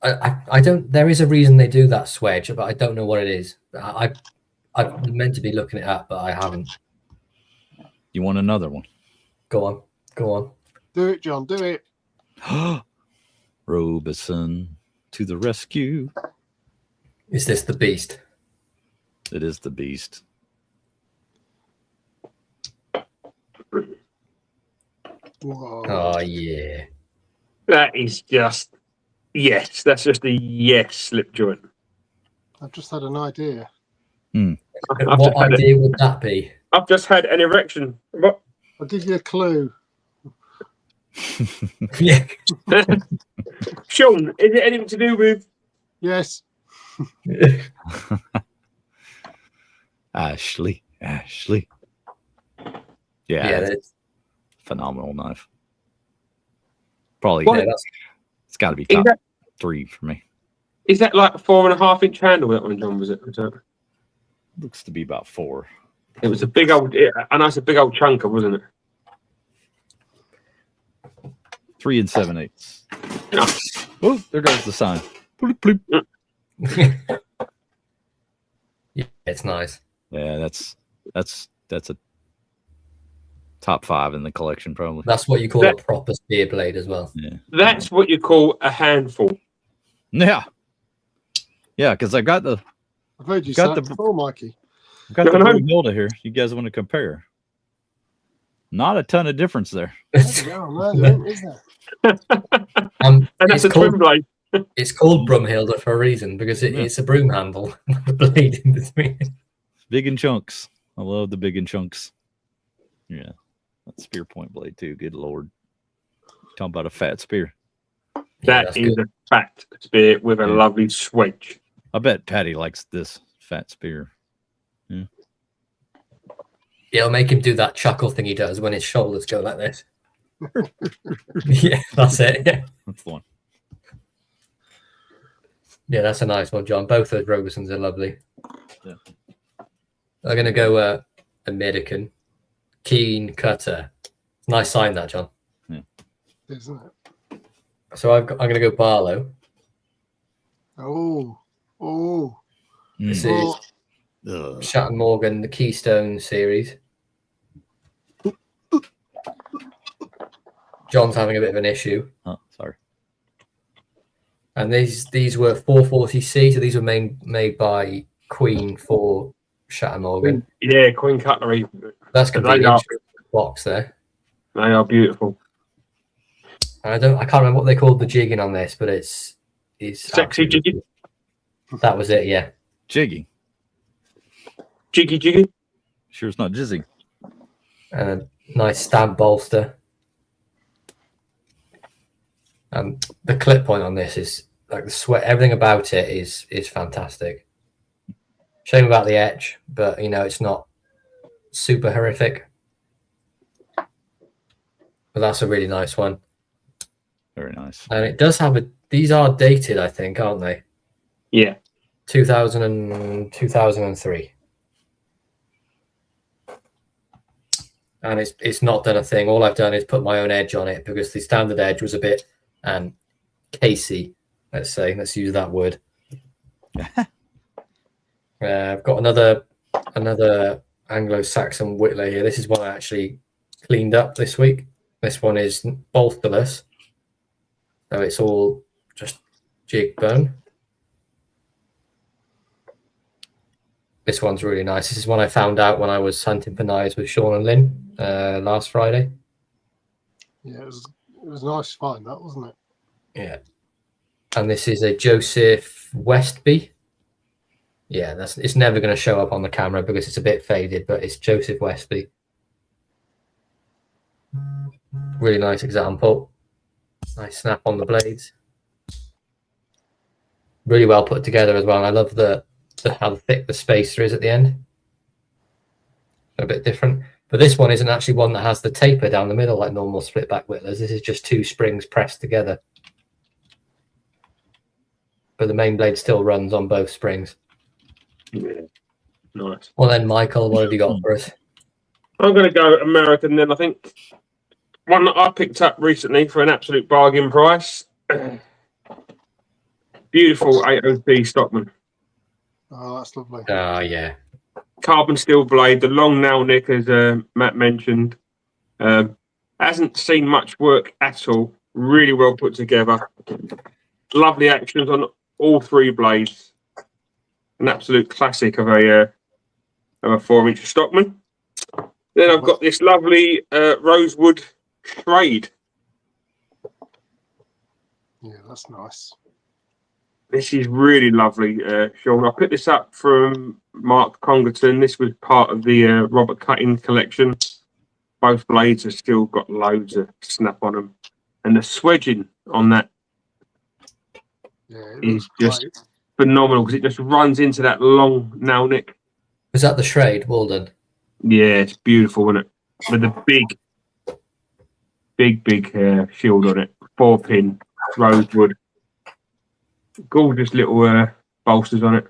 I don't. There is a reason they do that swedge, but I don't know what it is. I've meant to be looking it up, but I haven't. You want another one? Go on. Go on. Do it, John. Do it. Robeson to the rescue. Is this the beast? It is the beast. Whoa. Oh yeah. That is just yes. That's just a yes slip joint. I've just had an idea. What idea would that be? I've just had an erection. What? I'll give you a clue. Yeah. Sean, is it anything to do with? Yes. Ashley. Yeah. It's phenomenal knife. Probably. What? Yeah, that's It's got to be Is top that, 3 for me. is that like a 4.5-inch handle? That one, John, was it? Looks to be about 4. It was a big old, a nice big old chunker, wasn't it? 3 7/8. No. Oh, there goes the sign. Bloop, bloop. yeah, it's nice. Yeah, that's a top 5 in the collection, probably. That's what you call a proper spear blade as well. Yeah. That's what you call a handful. Yeah. Yeah, because I got the I've heard you Got say the- it before, Mikey. Brunhilde here. You guys want to compare? Not a ton of difference there. No, there is there? And that's It's a twin called, blade. it's called Brumhilde for a reason because it's a broom handle with a blade in between. Big in chunks. I love the big in chunks. Yeah. That spear point blade too. Good lord. Talking about a fat spear. Yeah, That that's is good. a fat spear with a Yeah. lovely swedge. I bet Patty likes this fat spear. It'll make him do that chuckle thing he does when his shoulders go like this. Yeah, that's it. Yeah. That's the one. Yeah, that's a nice one, John. Both those Robesons are lovely. Yeah. I'm going to go American Keen Cutter. Nice sign that, John. Isn't it? So I'm going to go Barlow. Oh. This Mm. is Ugh. Shatton Morgan, the Keystone series. John's having a bit of an issue. Oh, sorry. And these were 440C, so these were made by Queen for Shatton Morgan. Yeah, Queen Cutlery. That's They completely are. box there. They are beautiful. I can't remember what they called the jigging on this, but it's Sexy absolutely- jiggy. That was it, yeah. Jiggy. Jiggy. Sure it's not jizzy. And a nice stamp bolster. And the clip point on this is like the sweat. Everything about it is fantastic. Shame about the etch, but it's not super horrific. But that's a really nice one. Very nice. And it does have these are dated, I think, aren't they? Yeah. 2000 and 2003. And it's not done a thing. All I've done is put my own edge on it because the standard edge was a bit casey, let's say. Let's use that word. I've got another Anglo-Saxon Whittler here. This is one I actually cleaned up this week. This one is bolsterless. So it's all just jig bone. This one's really nice. This is one I found out when I was hunting for knives with Sean and Lynn last Friday. Yeah, it was a nice find, that, wasn't it? Yeah. And this is a Joseph Westby. Yeah, it's never going to show up on the camera because it's a bit faded, but it's Joseph Westby. Really nice example. Nice snap on the blades. Really well put together as well. And I love how thick the spacer is at the end. A bit different. But this one isn't actually one that has the taper down the middle like normal split back whittlers. This is just two springs pressed together. but the main blade still runs on both springs. Yeah, nice. Well then, Michael, what have you got for us? I'm going to go American then. I think one that I picked up recently for an absolute bargain price. Beautiful 8OP Stockman. Oh, that's lovely. Oh yeah, Carbon steel blade, the long nail nick, as Matt mentioned. Hasn't seen much work at all. Really well put together. Lovely actions on all three blades. An absolute classic of a 4-inch Stockman. Then I've got this lovely rosewood trade. Yeah, that's nice. This is really lovely, Sean. I picked this up from Mark Congerton. This was part of the Robert Cutting collection. Both blades have still got loads of snap on them. And the swedging on that is just phenomenal because it just runs into that long nail nick. was that the Shrade Walden? Yeah, it's beautiful, isn't it? With the big shield on it. 4-pin rosewood. Gorgeous little bolsters on it.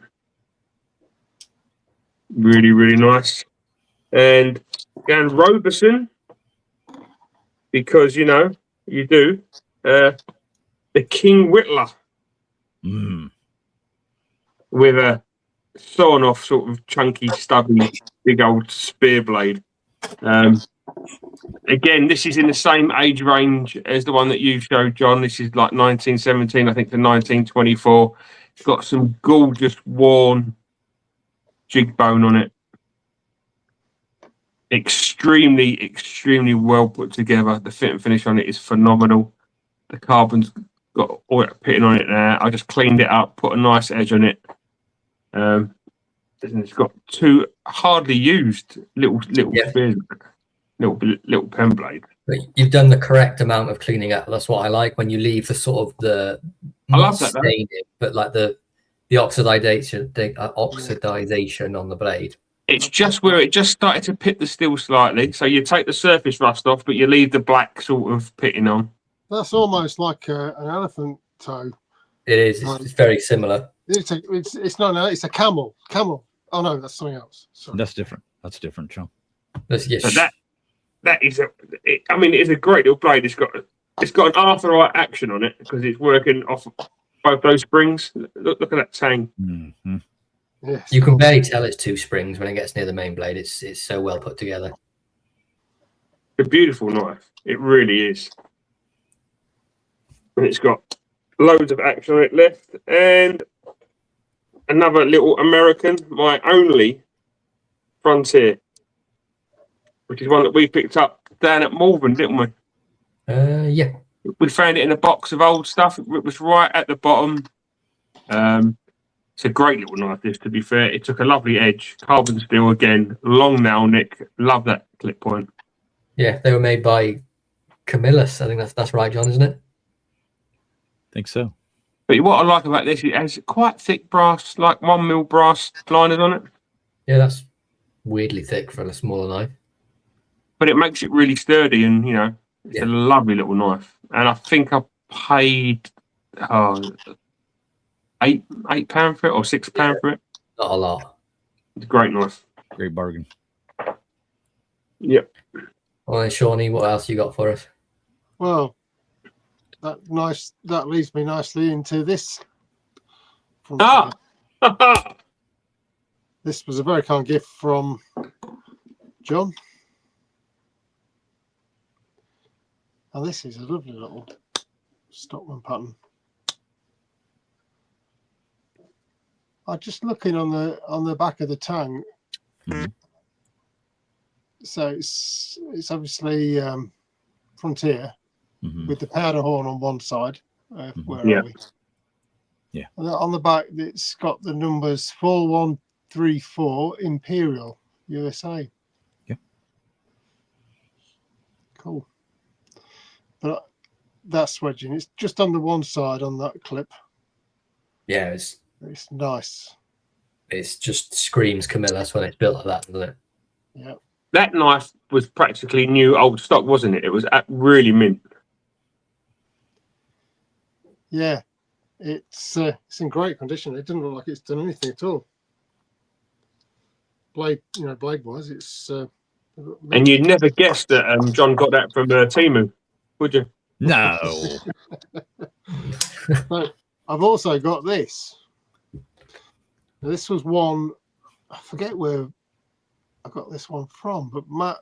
Really, really nice. And again, Roberson, because, you know, you do. The King Whittler. With a sawn off sort of chunky, stubby, big old spear blade. Again, this is in the same age range as the one that you showed, John. This is like 1917, I think, to 1924. It's got some gorgeous worn jig bone on it. Extremely, extremely well put together. The fit and finish on it is phenomenal. The carbon's got all that pitting on it there. I just cleaned it up, put a nice edge on it. And it's got two hardly used little spears, little pen blade. But you've done the correct amount of cleaning up. That's what I like when you leave the sort of the I love that, staining, but like the oxidization, oxidization on the blade. It's just where it just started to pit the steel slightly. So you take the surface rust off, but you leave the black sort of pitting on. That's almost like an elephant toe. It is. It's very similar. It's not. It's a camel. Camel. Oh no, that's something else. Sorry. That's different. That's different, John. But that is I mean, it's a great little blade. It's got an Arthurite action on it because it's working off both those springs. Look at that tang. Mm-hmm. Yes. You can barely tell it's two springs when it gets near the main blade. It's so well put together. A beautiful knife. It really is. And it's got loads of action on it left. And another little American, my only Frontier, which is one that we picked up down at Malvern, didn't we? Yeah. We found it in a box of old stuff. It was right at the bottom. It's a great little knife, this, to be fair. It took a lovely edge. Carbon steel again. Long nail nick. Love that clip point. Yeah, they were made by Camillus. I think that's right, John, isn't it? Think so. But what I like about this, it has quite thick brass, like 1mm brass liners on it. Yeah, that's weirdly thick for a smaller knife. But it makes it really sturdy and, you know, it's a lovely little knife. And I think I paid £8 for it or £6 for it. Not a lot. It's a great knife. Great bargain. Yep. Well, then, Shawnee, what else you got for us? Well, that leads me nicely into this. This was a very kind gift from John. And this is a lovely little Stockman pattern. I'm just looking on the back of the tang. Mm-hmm. So it's obviously Frontier with the powder horn on one side. Where are we? Yeah. And on the back, it's got the numbers 4134 Imperial USA. Yeah. Cool. But that's wedging. It's just on the one side on that clip. Yeah, It's nice. It's just screams Camillus when it's built like that, doesn't it? Yeah. That knife was practically new old stock, wasn't it? It was really mint. Yeah. It's in great condition. It doesn't look like it's done anything at all. Blade wise, it's. And you'd never guess that John got that from Timu, would you? No. But I've also got this. Now, this was one. I forget where I got this one from, but Matt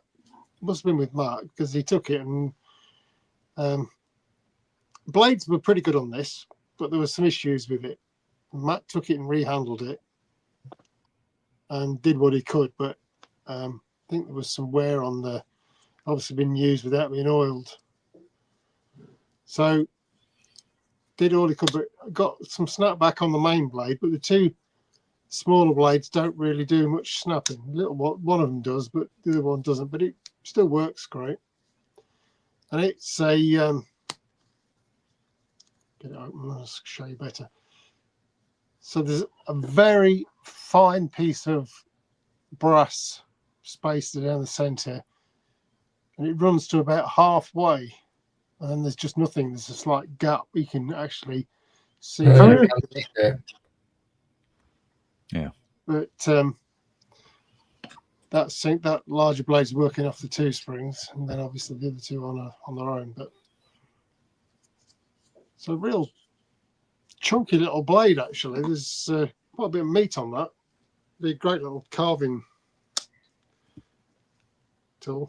must have been with Matt because he took it and blades were pretty good on this, but there were some issues with it. Matt took it and rehandled it and did what he could, but I think there was some wear on the, obviously been used without being oiled. So did all he could, but got some snapback on the main blade, but the two smaller blades don't really do much snapping. One of them does, but the other one doesn't, but it still works great. And it's a, get it open, I'll show you better. So there's a very fine piece of brass spaced down the center, and it runs to about halfway, and then there's just nothing. There's a slight gap you can actually see. Yeah. But that larger blade's working off the two springs, and then obviously the other two on their own. But it's a real chunky little blade, actually. There's quite a bit of meat on that. Be a great little carving tool.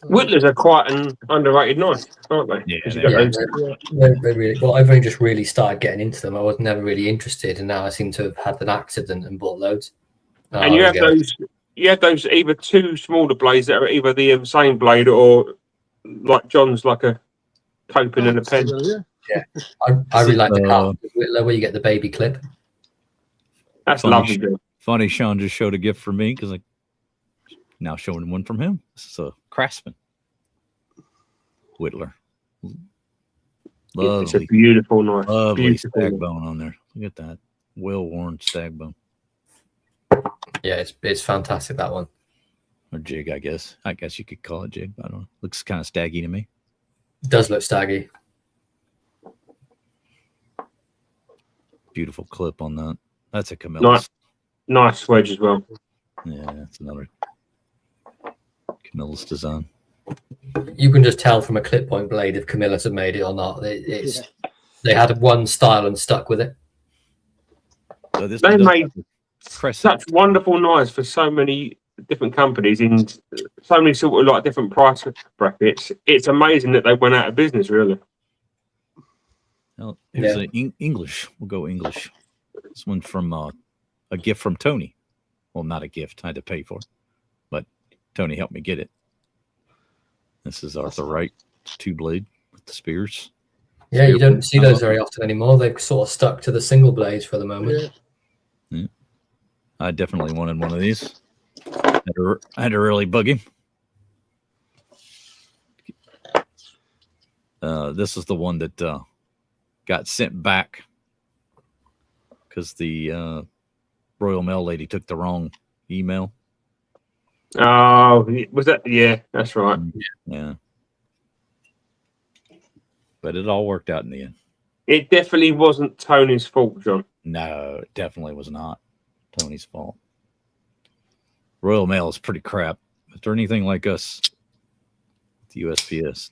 Whittlers are quite an underrated knife, aren't they? Yeah, They're really. Well, I've only just really started getting into them. I was never really interested, and now I seem to have had an accident and bought loads. And you have those. You have those either two smaller blades that are either the same blade or like John's, like a coping and a pen. Yeah, I really like the cut Whittler where you get the baby clip. That's funny, lovely. Funny, Sean just showed a gift for me because I now showing one from him. This is a Craftsman Whittler. Lovely, it's a beautiful knife. Lovely beautiful stag bone on there. Look at that well-worn stag bone. Yeah, it's fantastic, that one. Or jig, I guess. I guess you could call it jig. I don't know. Looks kind of staggy to me. It does look staggy. Beautiful clip on that. That's a Camilla's. Nice wedge as well. Yeah, that's another Camilla's design. You can just tell from a clip point blade if Camilla's have made it or not. They had one style and stuck with it. So this They made Crescent. such wonderful knives for so many different companies in so many sort of like different price brackets. It's amazing that they went out of business, really. Well, here's an English. We'll go English. This one from a gift from Tony. Well, not a gift. I had to pay for it, but Tony helped me get it. This is Arthur Wright 2-blade with the spears. Yeah, you don't see those very often anymore. They've sort of stuck to the single blades for the moment. Yeah. I definitely wanted one of these. I had to really bug him. This is the one that got sent back because the Royal Mail lady took the wrong email. Oh, was that? Yeah, that's right. Yeah. But it all worked out in the end. It definitely wasn't Tony's fault, John. No, it definitely was not Tony's fault. Royal Mail is pretty crap. If they're anything like us, the USPS,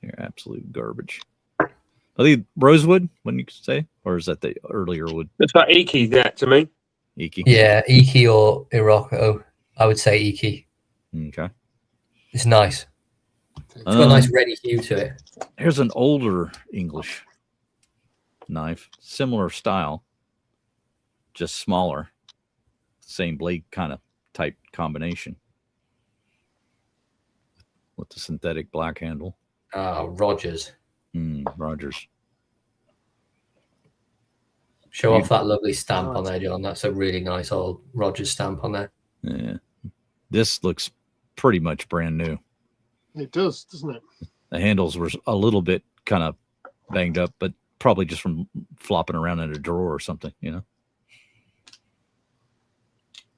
they're absolute garbage. Are they rosewood, wouldn't you say? Or is that the earlier wood? That's like Iki, that to me. Iki? Yeah, Iki or Iroko. I would say Iki. Okay. It's nice. It's got a nice ready hue to it. Here's an older English knife, similar style, just smaller. Same blade kind of type combination with the synthetic black handle. Rogers. Rogers. Show off that lovely stamp on there, John. That's a really nice old Rogers stamp on there. Yeah. This looks pretty much brand new. It does, doesn't it? The handles were a little bit kind of banged up, but probably just from flopping around in a drawer or something, you know?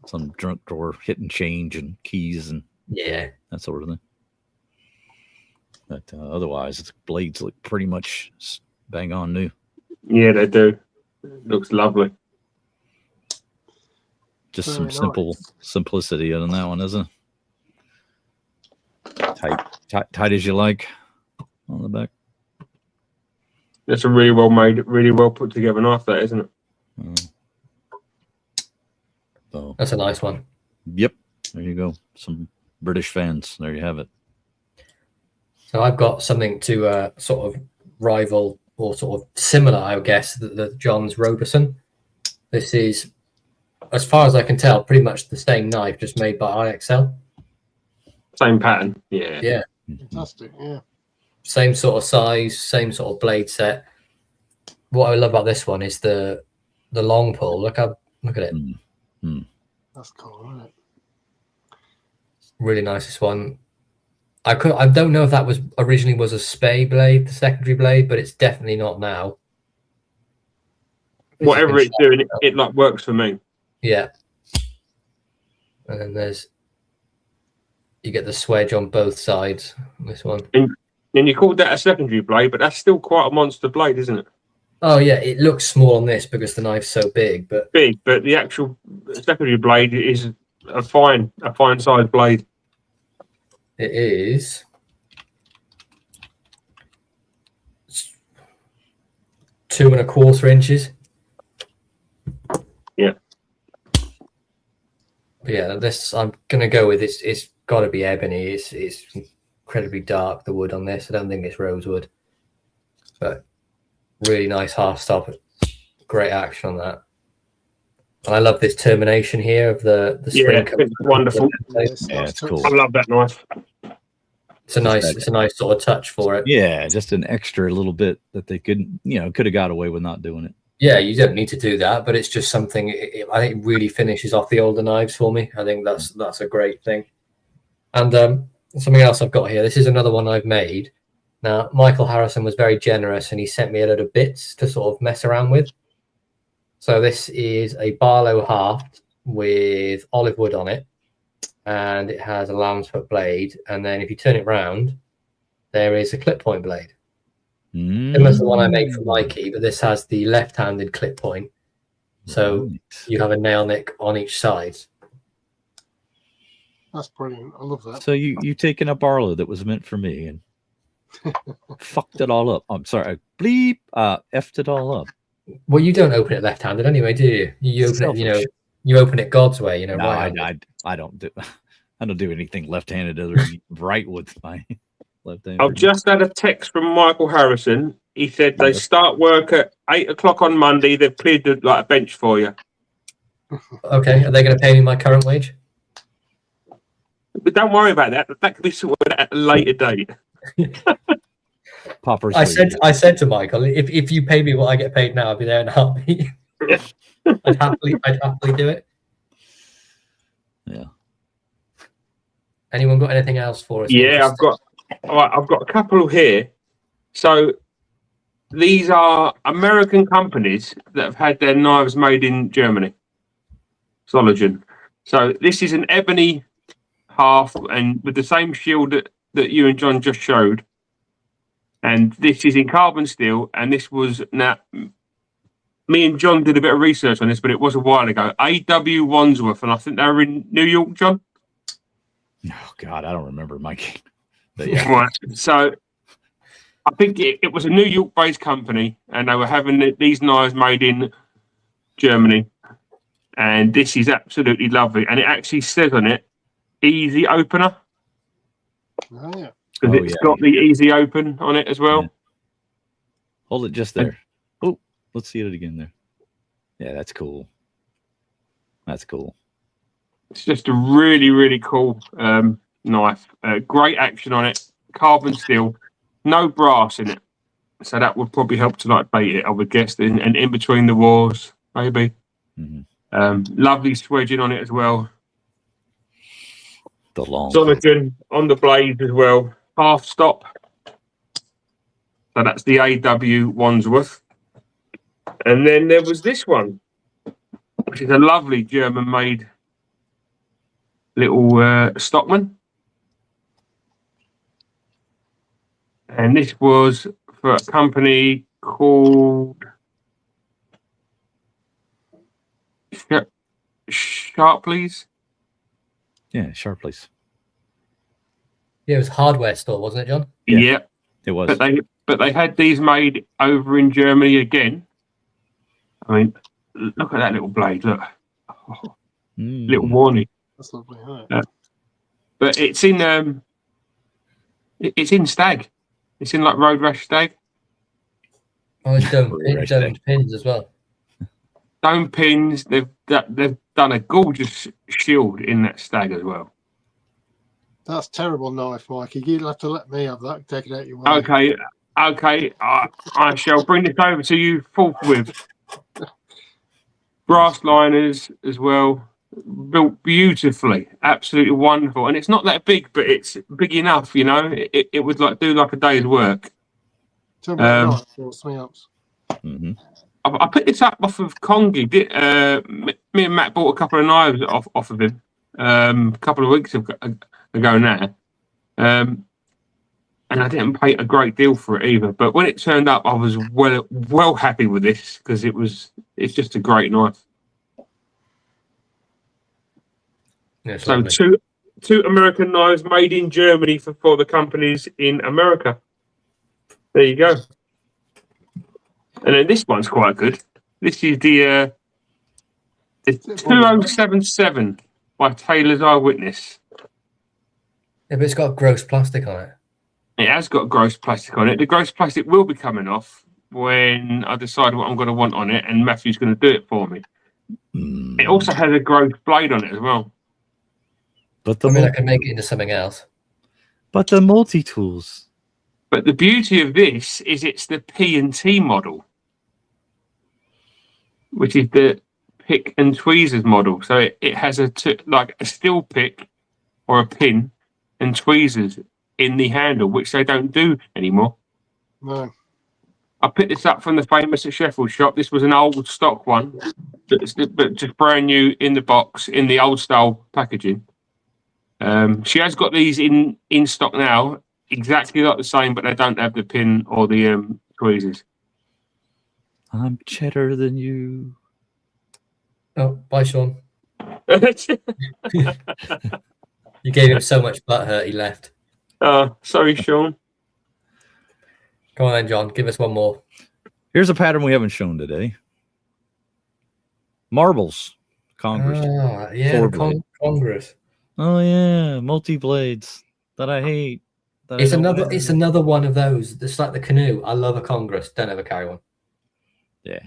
Some drunk drawer hitting change and keys and that sort of thing. But otherwise, the blades look pretty much bang on new. Yeah, they do. Looks lovely. Just Very some nice. simplicity on that one, isn't it? Tight as you like on the back. That's a really well made, really well put together knife, that, isn't it? So, That's a nice one. yep, there you go. Some British fans. There you have it. So I've got something to sort of rival or sort of similar, I guess, the John's Roberson. This is, as far as I can tell, pretty much the same knife, just made by IXL. Same pattern. Yeah. Yeah. Fantastic. Yeah. Same sort of size, same sort of blade set. What I love about this one is the long pull. Look at it. That's cool, isn't it? Really nice, this one. I don't know if that was originally was a Spey blade, the secondary blade, but it's definitely not now. Whatever it's doing, it like works for me. Yeah. And then you get the swedge on both sides. This one. And you called that a secondary blade, but that's still quite a monster blade, isn't it? Oh yeah, it looks small on this because the knife's so big, but the actual secondary blade is a fine sized blade. it is 2 1/4 inches. Yeah. But yeah, this I'm gonna go with. It's got to be ebony. It's incredibly dark, the wood on this. I don't think it's rosewood, but really nice half stop. Great action on that. And I love this termination here of the spring. It's wonderful. Yeah, it's cool. I love that knife. It's a nice sort of touch for it. Yeah, just an extra little bit that they could have got away with not doing it. Yeah, you don't need to do that, but it's just something. I think it really finishes off the older knives for me. I think that's a great thing. And something else I've got here. This is another one I've made. Now, Michael Harrison was very generous, and he sent me a load of bits to sort of mess around with. So this is a Barlow haft with olive wood on it, and it has a lamb's foot blade. And then if you turn it round, there is a clip point blade. Similar to the one I made for Mikey, but this has the left-handed clip point. So you have a nail nick on each side. That's brilliant. I love that. So you taken a Barlow that was meant for me and fucked it all up. I'm sorry. Bleep. Effed it all up. Well, you don't open it left-handed anyway, do you? You open it, you open it God's way, No, right-handed. I don't do. I don't do anything left-handed other than right with my left hand. I've just had a text from Michael Harrison. He said they start work at 8 o'clock on Monday. They've cleared a bench for you. Okay, are they going to pay me my current wage? But don't worry about that. That could be sorted at a later date. Poppers. I said to Michael, if you pay me what I get paid now, I'll be there in a heartbeat. I'd happily do it. Yeah. Anyone got anything else for us? Yeah, I've got a couple here. So these are American companies that have had their knives made in Germany. Sologen. So this is an ebony half and with the same shield that you and John just showed. And this is in carbon steel. And this was now me and John did a bit of research on this, but it was a while ago. A.W. Wandsworth, and I think they were in New York, John. Oh God, I don't remember, Mike. But yeah. Right. So I think it was a New York-based company, and they were having these knives made in Germany. And this is absolutely lovely. And it actually says on it, easy opener. Oh, yeah. Because it's got the easy open on it as well. Yeah. Hold it just there. Oh, let's see it again there. Yeah, that's cool. That's cool. It's just a really, really cool knife. Great action on it. Carbon steel. No brass in it. So that would probably help to bait it, I would guess. And in between the wars, maybe. Mm-hmm. Lovely swedging on it as well. The long Sologen on the blade as well. Half stop. So that's the A.W. Wandsworth. And then there was this one, which is a lovely German-made little Stockman. And this was for a company called Sharpley's. Yeah, Sharpley's. Yeah, it was a hardware store, wasn't it, John? Yeah. It was. But they had these made over in Germany again. I mean, look at that little blade. Look, little warning. That's lovely. Huh? But it's in stag. It's in like road rash stag. Oh, it's domed pins as well. Dome pins. They've done a gorgeous shield in that stag as well. That's terrible knife, Mikey. You'll have to let me have that. Take it out your way. Okay. I shall bring this over to you forthwith. Brass liners as well, built beautifully, absolutely wonderful. And it's not that big, but it's big enough. You know, it would like do like a day's work. Tell me about knife or something else. Mm-hmm. I picked this up off of Kongi. Me and Matt bought a couple of knives off of him a couple of weeks ago now. And I didn't pay a great deal for it either. But when it turned up, I was well happy with this because it's just a great knife. Yeah, so two American knives made in Germany for the companies in America. There you go. And then this one's quite good. This is the 2077 by Taylor's Eyewitness. Yeah, but it's got gross plastic on it. It has got gross plastic on it. The gross plastic will be coming off when I decide what I'm going to want on it, and Matthew's going to do it for me. It also has a gross blade on it as well. But I can make it into something else. But the multi-tools. But the beauty of this is it's the P&T model, which is the pick and tweezers model. So it has like a steel pick or a pin and tweezers in the handle, which they don't do anymore. No. I picked this up from the famous at Sheffield shop. This was an old stock one, but just brand new in the box, in the old style packaging. She has got these in stock now, exactly like the same, but they don't have the pin or the tweezers. I'm cheddar than you. Oh, bye, Sean. You gave him so much butt hurt, he left. Sorry, Sean. Come on then, John. Give us one more. Here's a pattern we haven't shown today. Marbles. Congress. Yeah, Congress. Oh yeah, multi-blades that I hate. It's another one of those. It's like the canoe. I love a Congress. Don't ever carry one. Yeah.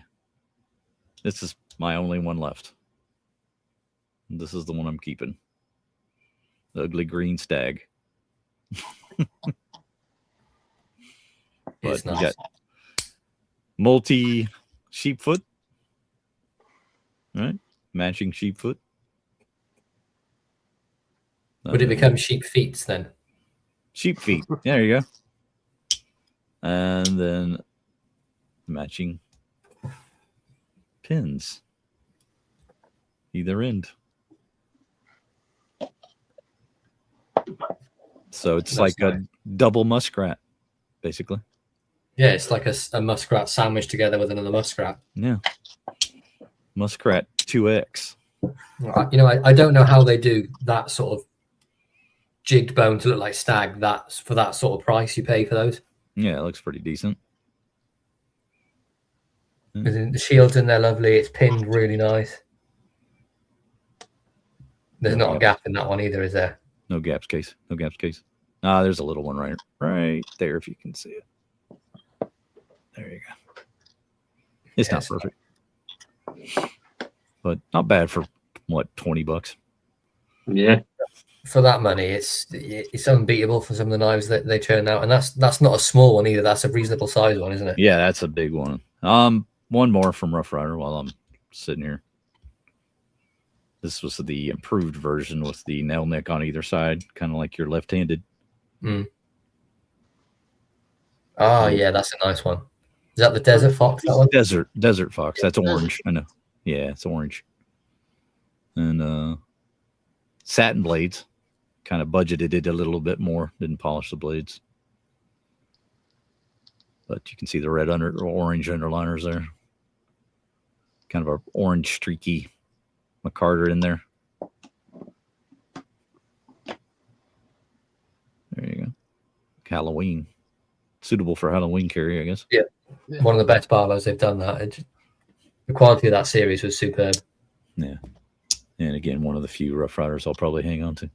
This is my only one left. This is the one I'm keeping. The ugly green stag. It's But nice. you got multi sheepfoot, right? Matching sheepfoot. Would it become sheep feet then? Sheep feet. There you go. And then matching pins. Either end. So it's That's like a double muskrat, basically. Yeah, it's like a muskrat sandwiched together with another muskrat. Yeah. Muskrat 2X. You know, I don't know how they do that sort of jigged bone to look like stag. That's for that sort of price you pay for those. Yeah, it looks pretty decent. The shield's in there lovely. It's pinned really nice. There's not a gap in that one either, is there? No gaps case. No gaps case. There's a little one right there if you can see it. There you go. It's not perfect. But not bad for what, $20? Yeah. For that money, it's unbeatable for some of the knives that they turn out, and that's not a small one either. That's a reasonable size one, isn't it? Yeah, that's a big one. One more from Rough Rider while I'm sitting here. This was the improved version with the nail neck on either side, kind of like your left-handed. Oh, yeah, that's a nice one. Is that the Desert Fox? That one? Desert Fox. That's orange. I know. Yeah, it's orange. And satin blades. Kind of budgeted it a little bit more. Didn't polish the blades. but you can see the red or orange underliners there. Kind of a orange streaky McCarter in there. There you go. Halloween. Suitable for Halloween carry, I guess. Yeah. One of the best Barlows they've done that. The quality of that series was superb. Yeah. And again, one of the few Rough Riders I'll probably hang on to.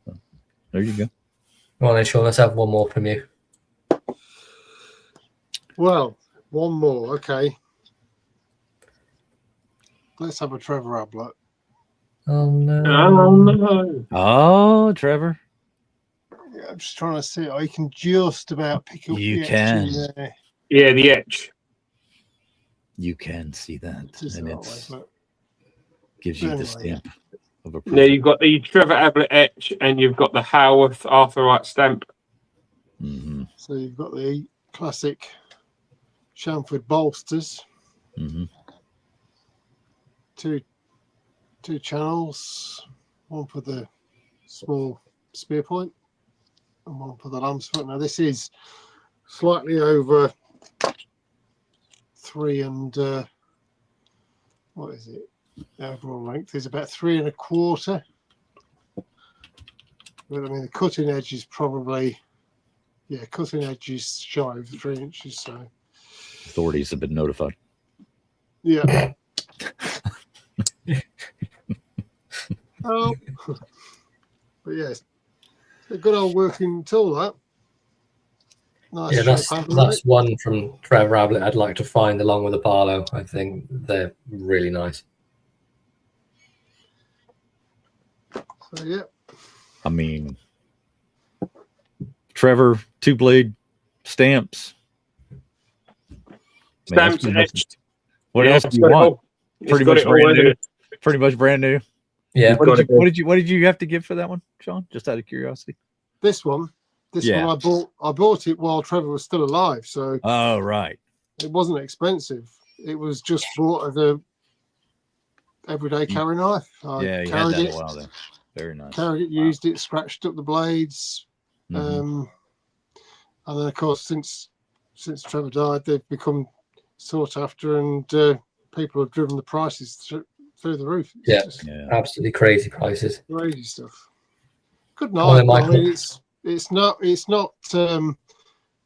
So, there you go. Well, then, Sean, let's have one more from you. Well, one more. Okay. Let's have a Trevor Ablett. Oh, no. Oh, no. Oh, Trevor. Yeah, I'm just trying to see. I can just about pick up You the can. etch in there. Yeah, the etch. You can see that. Just And that it way, but gives you anyway, the stamp of Now approval. you've got the Trevor Ablett etch, and you've got the Howarth Arthurite stamp. Mm-hmm. So you've got the classic Shamford bolsters. Mm-hmm. Two channels, one for the small spear point and one for the lamb's foot. Now this is slightly over 3 and what is it? The overall length is about 3 1/4. But I mean the cutting edge is probably cutting edge is shy of 3 inches. So Authorities have been notified. yeah. Oh, but yes, a good old working tool. That nice. Yeah, shape handle on that's it. one from Trevor Ablett I'd like to find along with the Barlow. I think they're really nice. So yeah, I mean, Trevor, 2-blade stamps. Stamps Man, that's etched. what Yeah, else do it's you got it want? all. It's Pretty got much it all, brand hasn't new. it? Pretty much brand new. Yeah, You've What got did, it you, all. what did you have to give for that one, Sean? Just out of curiosity. this one Yeah. I bought it while Trevor was still alive, so Oh, right. it wasn't expensive. It was just bought as a everyday carry knife. I Yeah, you had carried that it, a while there. Very nice. carried it, used it, scratched up the blades. Mhm. And then of course since Trevor died, they've become sought after, and people have driven the prices through the roof. It's Yeah. just Yeah. absolutely crazy prices. crazy stuff. Good Well, night. then, I Michael. mean, it's not.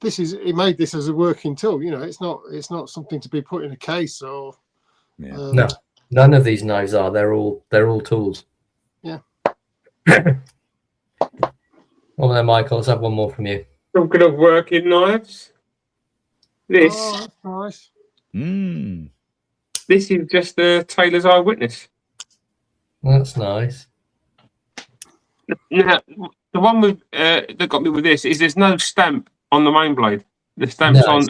This is he made this as a working tool. You know, it's not something to be put in a case or. Yeah. No, none of these knives are. They're all tools. Yeah. Well then, Michael, let's have one more from you. Talking of working knives, this Oh, that's nice. this is just the Tailor's Eyewitness. That's nice. Now, the one with that got me with this is there's no stamp on the main blade. The stamp's No, on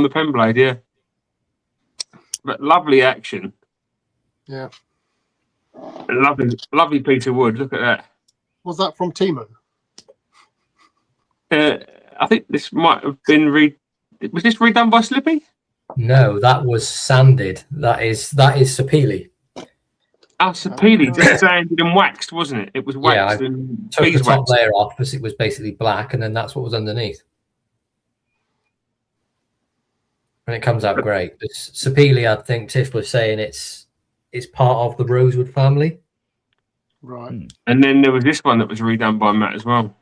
the pen blade, yeah. But lovely action. Yeah. Lovely piece of wood. Look at that. Was that from Timo? I think this might have been was this redone by Slippy? No, that was sanded. That is Sapili. Oh, Sapili, just sanded and waxed, wasn't it? It was Yeah, waxed I and Took the top beeswax. layer off because it was basically black, and then that's what was underneath. And it comes out great. It's Sapili, I think Tiff was saying it's part of the Rosewood family. Right. And then there was this one that was redone by Matt as well.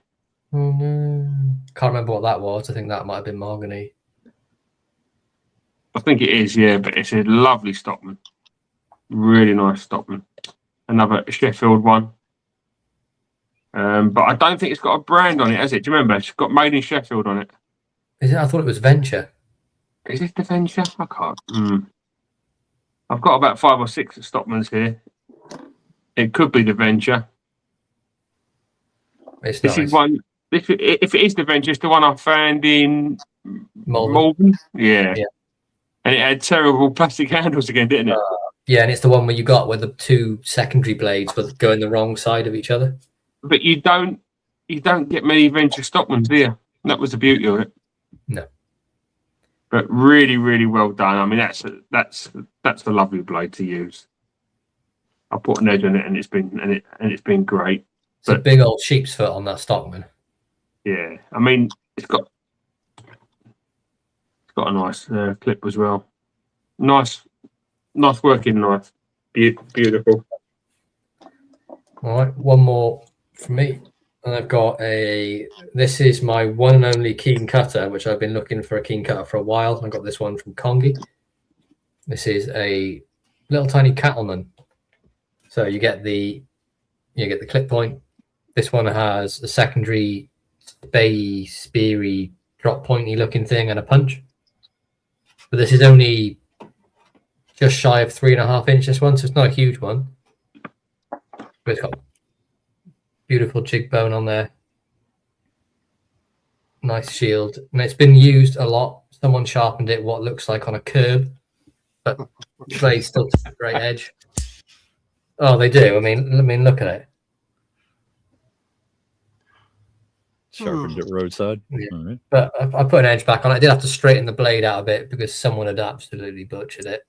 Oh no, can't remember what that was. I think that might have been mahogany. I think it is, yeah, but it's a lovely Stockman. Really nice Stockman. Another Sheffield one. But I don't think it's got a brand on it, has it? Do you remember? It's got made in Sheffield on it. Is it? I thought it was Venture. Is this the Venture? I can't. I've got about 5 or 6 Stockmans here. It could be the Venture. It's This nice. is one. If it is the Venture, it's the one I found in Malvern. Malvern. Yeah. Yeah. And it had terrible plastic handles again, didn't it? Yeah, and it's the one where you got where the two secondary blades but go in the wrong side of each other. But you don't get many Venture Stockmans, do you? That was the beauty of it. No. But really, really well done. I mean, that's a lovely blade to use. I put an edge on it, and it's been great. It's a But- big old sheep's foot on that Stockman. Yeah, I mean, It's got a nice clip as well. Nice working knife. Beautiful. All right, one more from me. And I've got this is my one and only keen cutter, which I've been looking for a keen cutter for a while. I got this one from Kongi. This is a little tiny cattleman. So you get the clip point. This one has a secondary speary drop pointy looking thing and a punch. But this is only just shy of 3.5 inches. This one, so it's not a huge one. But it's got beautiful jig bone on there. Nice shield. And it's been used a lot. Someone sharpened it what looks like on a curb, but the blade still has a great edge. Oh, they do. I mean, look at it. Sharpened at roadside. Yeah. All right. But I put an edge back on it. I did have to straighten the blade out a bit because someone had absolutely butchered it.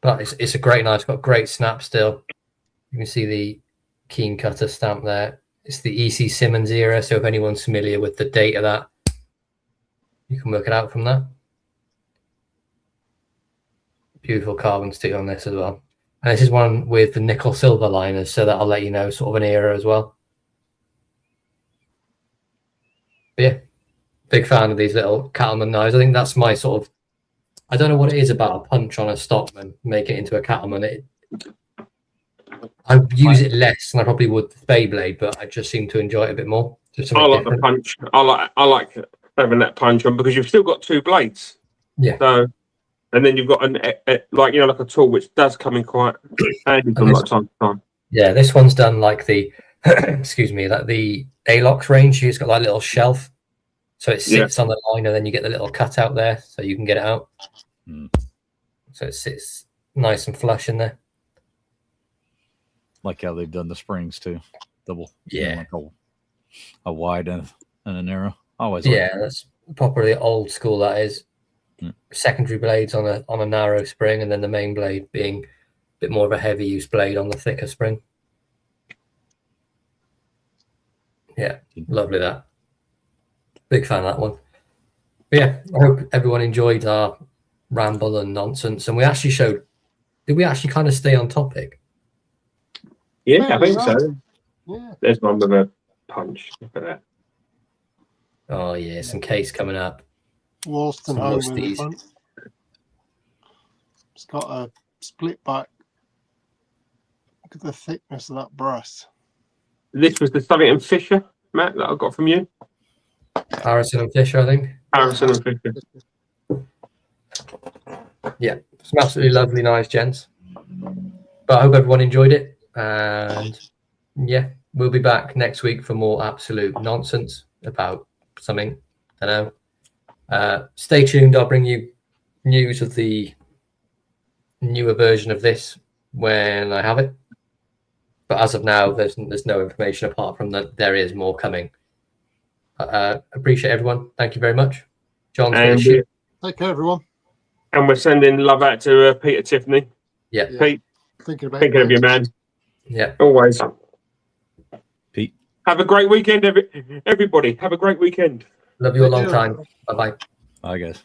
But it's a great knife. It's got great snap still. You can see the keen cutter stamp there. It's the E.C. Simmons era, so if anyone's familiar with the date of that, you can work it out from that. Beautiful carbon steel on this as well. And this is one with the nickel silver liners, so that'll let you know sort of an era as well. But yeah, big fan of these little cattleman knives. I think that's my sort of, I don't know what it is about a punch on a stockman, make it into a cattleman. I use it less than I probably would the Beyblade, but I just seem to enjoy it a bit more. I like the punch. I like having that punch on because you've still got two blades. Yeah. So, and then you've got like a tool which does come in quite handy from time to time. Yeah, this one's done like the excuse me, like the Alox range. It's got like a little shelf, so it sits on the line, and then you get the little cutout there, so you can get it out. So it sits nice and flush in there. Like how they've done the springs too, double. Yeah, like a wide and a narrow. Always. That's properly old school. That is secondary blades on a narrow spring, and then the main blade being a bit more of a heavy use blade on the thicker spring. Yeah, lovely that. Big fan of that one. But yeah, I hope everyone enjoyed our ramble and nonsense, and we actually showed. Did we actually kind of stay on topic? Yeah, I think so. Yeah. There's one with a punch. Look at that. Oh yeah, some case coming up. Worston home in the front. It's got a split back. Look at the thickness of that brass. This was the Sully and Fisher, Matt, that I got from you. Harrison and Fisher, I think. Harrison and Fisher. Yeah, some absolutely lovely, nice gents. But I hope everyone enjoyed it. And yeah, we'll be back next week for more absolute nonsense about something. I don't know. Stay tuned. I'll bring you news of the newer version of this when I have it. But as of now, there's no information apart from that there is more coming. Appreciate everyone. Thank you very much. John, take care, everyone. And we're sending love out to Peter Tiffany. Yeah. Pete, thinking of you, man. Yeah. Always. Pete. Have a great weekend, everybody. Have a great weekend. Love you a long time. Bye-bye. Bye, guys.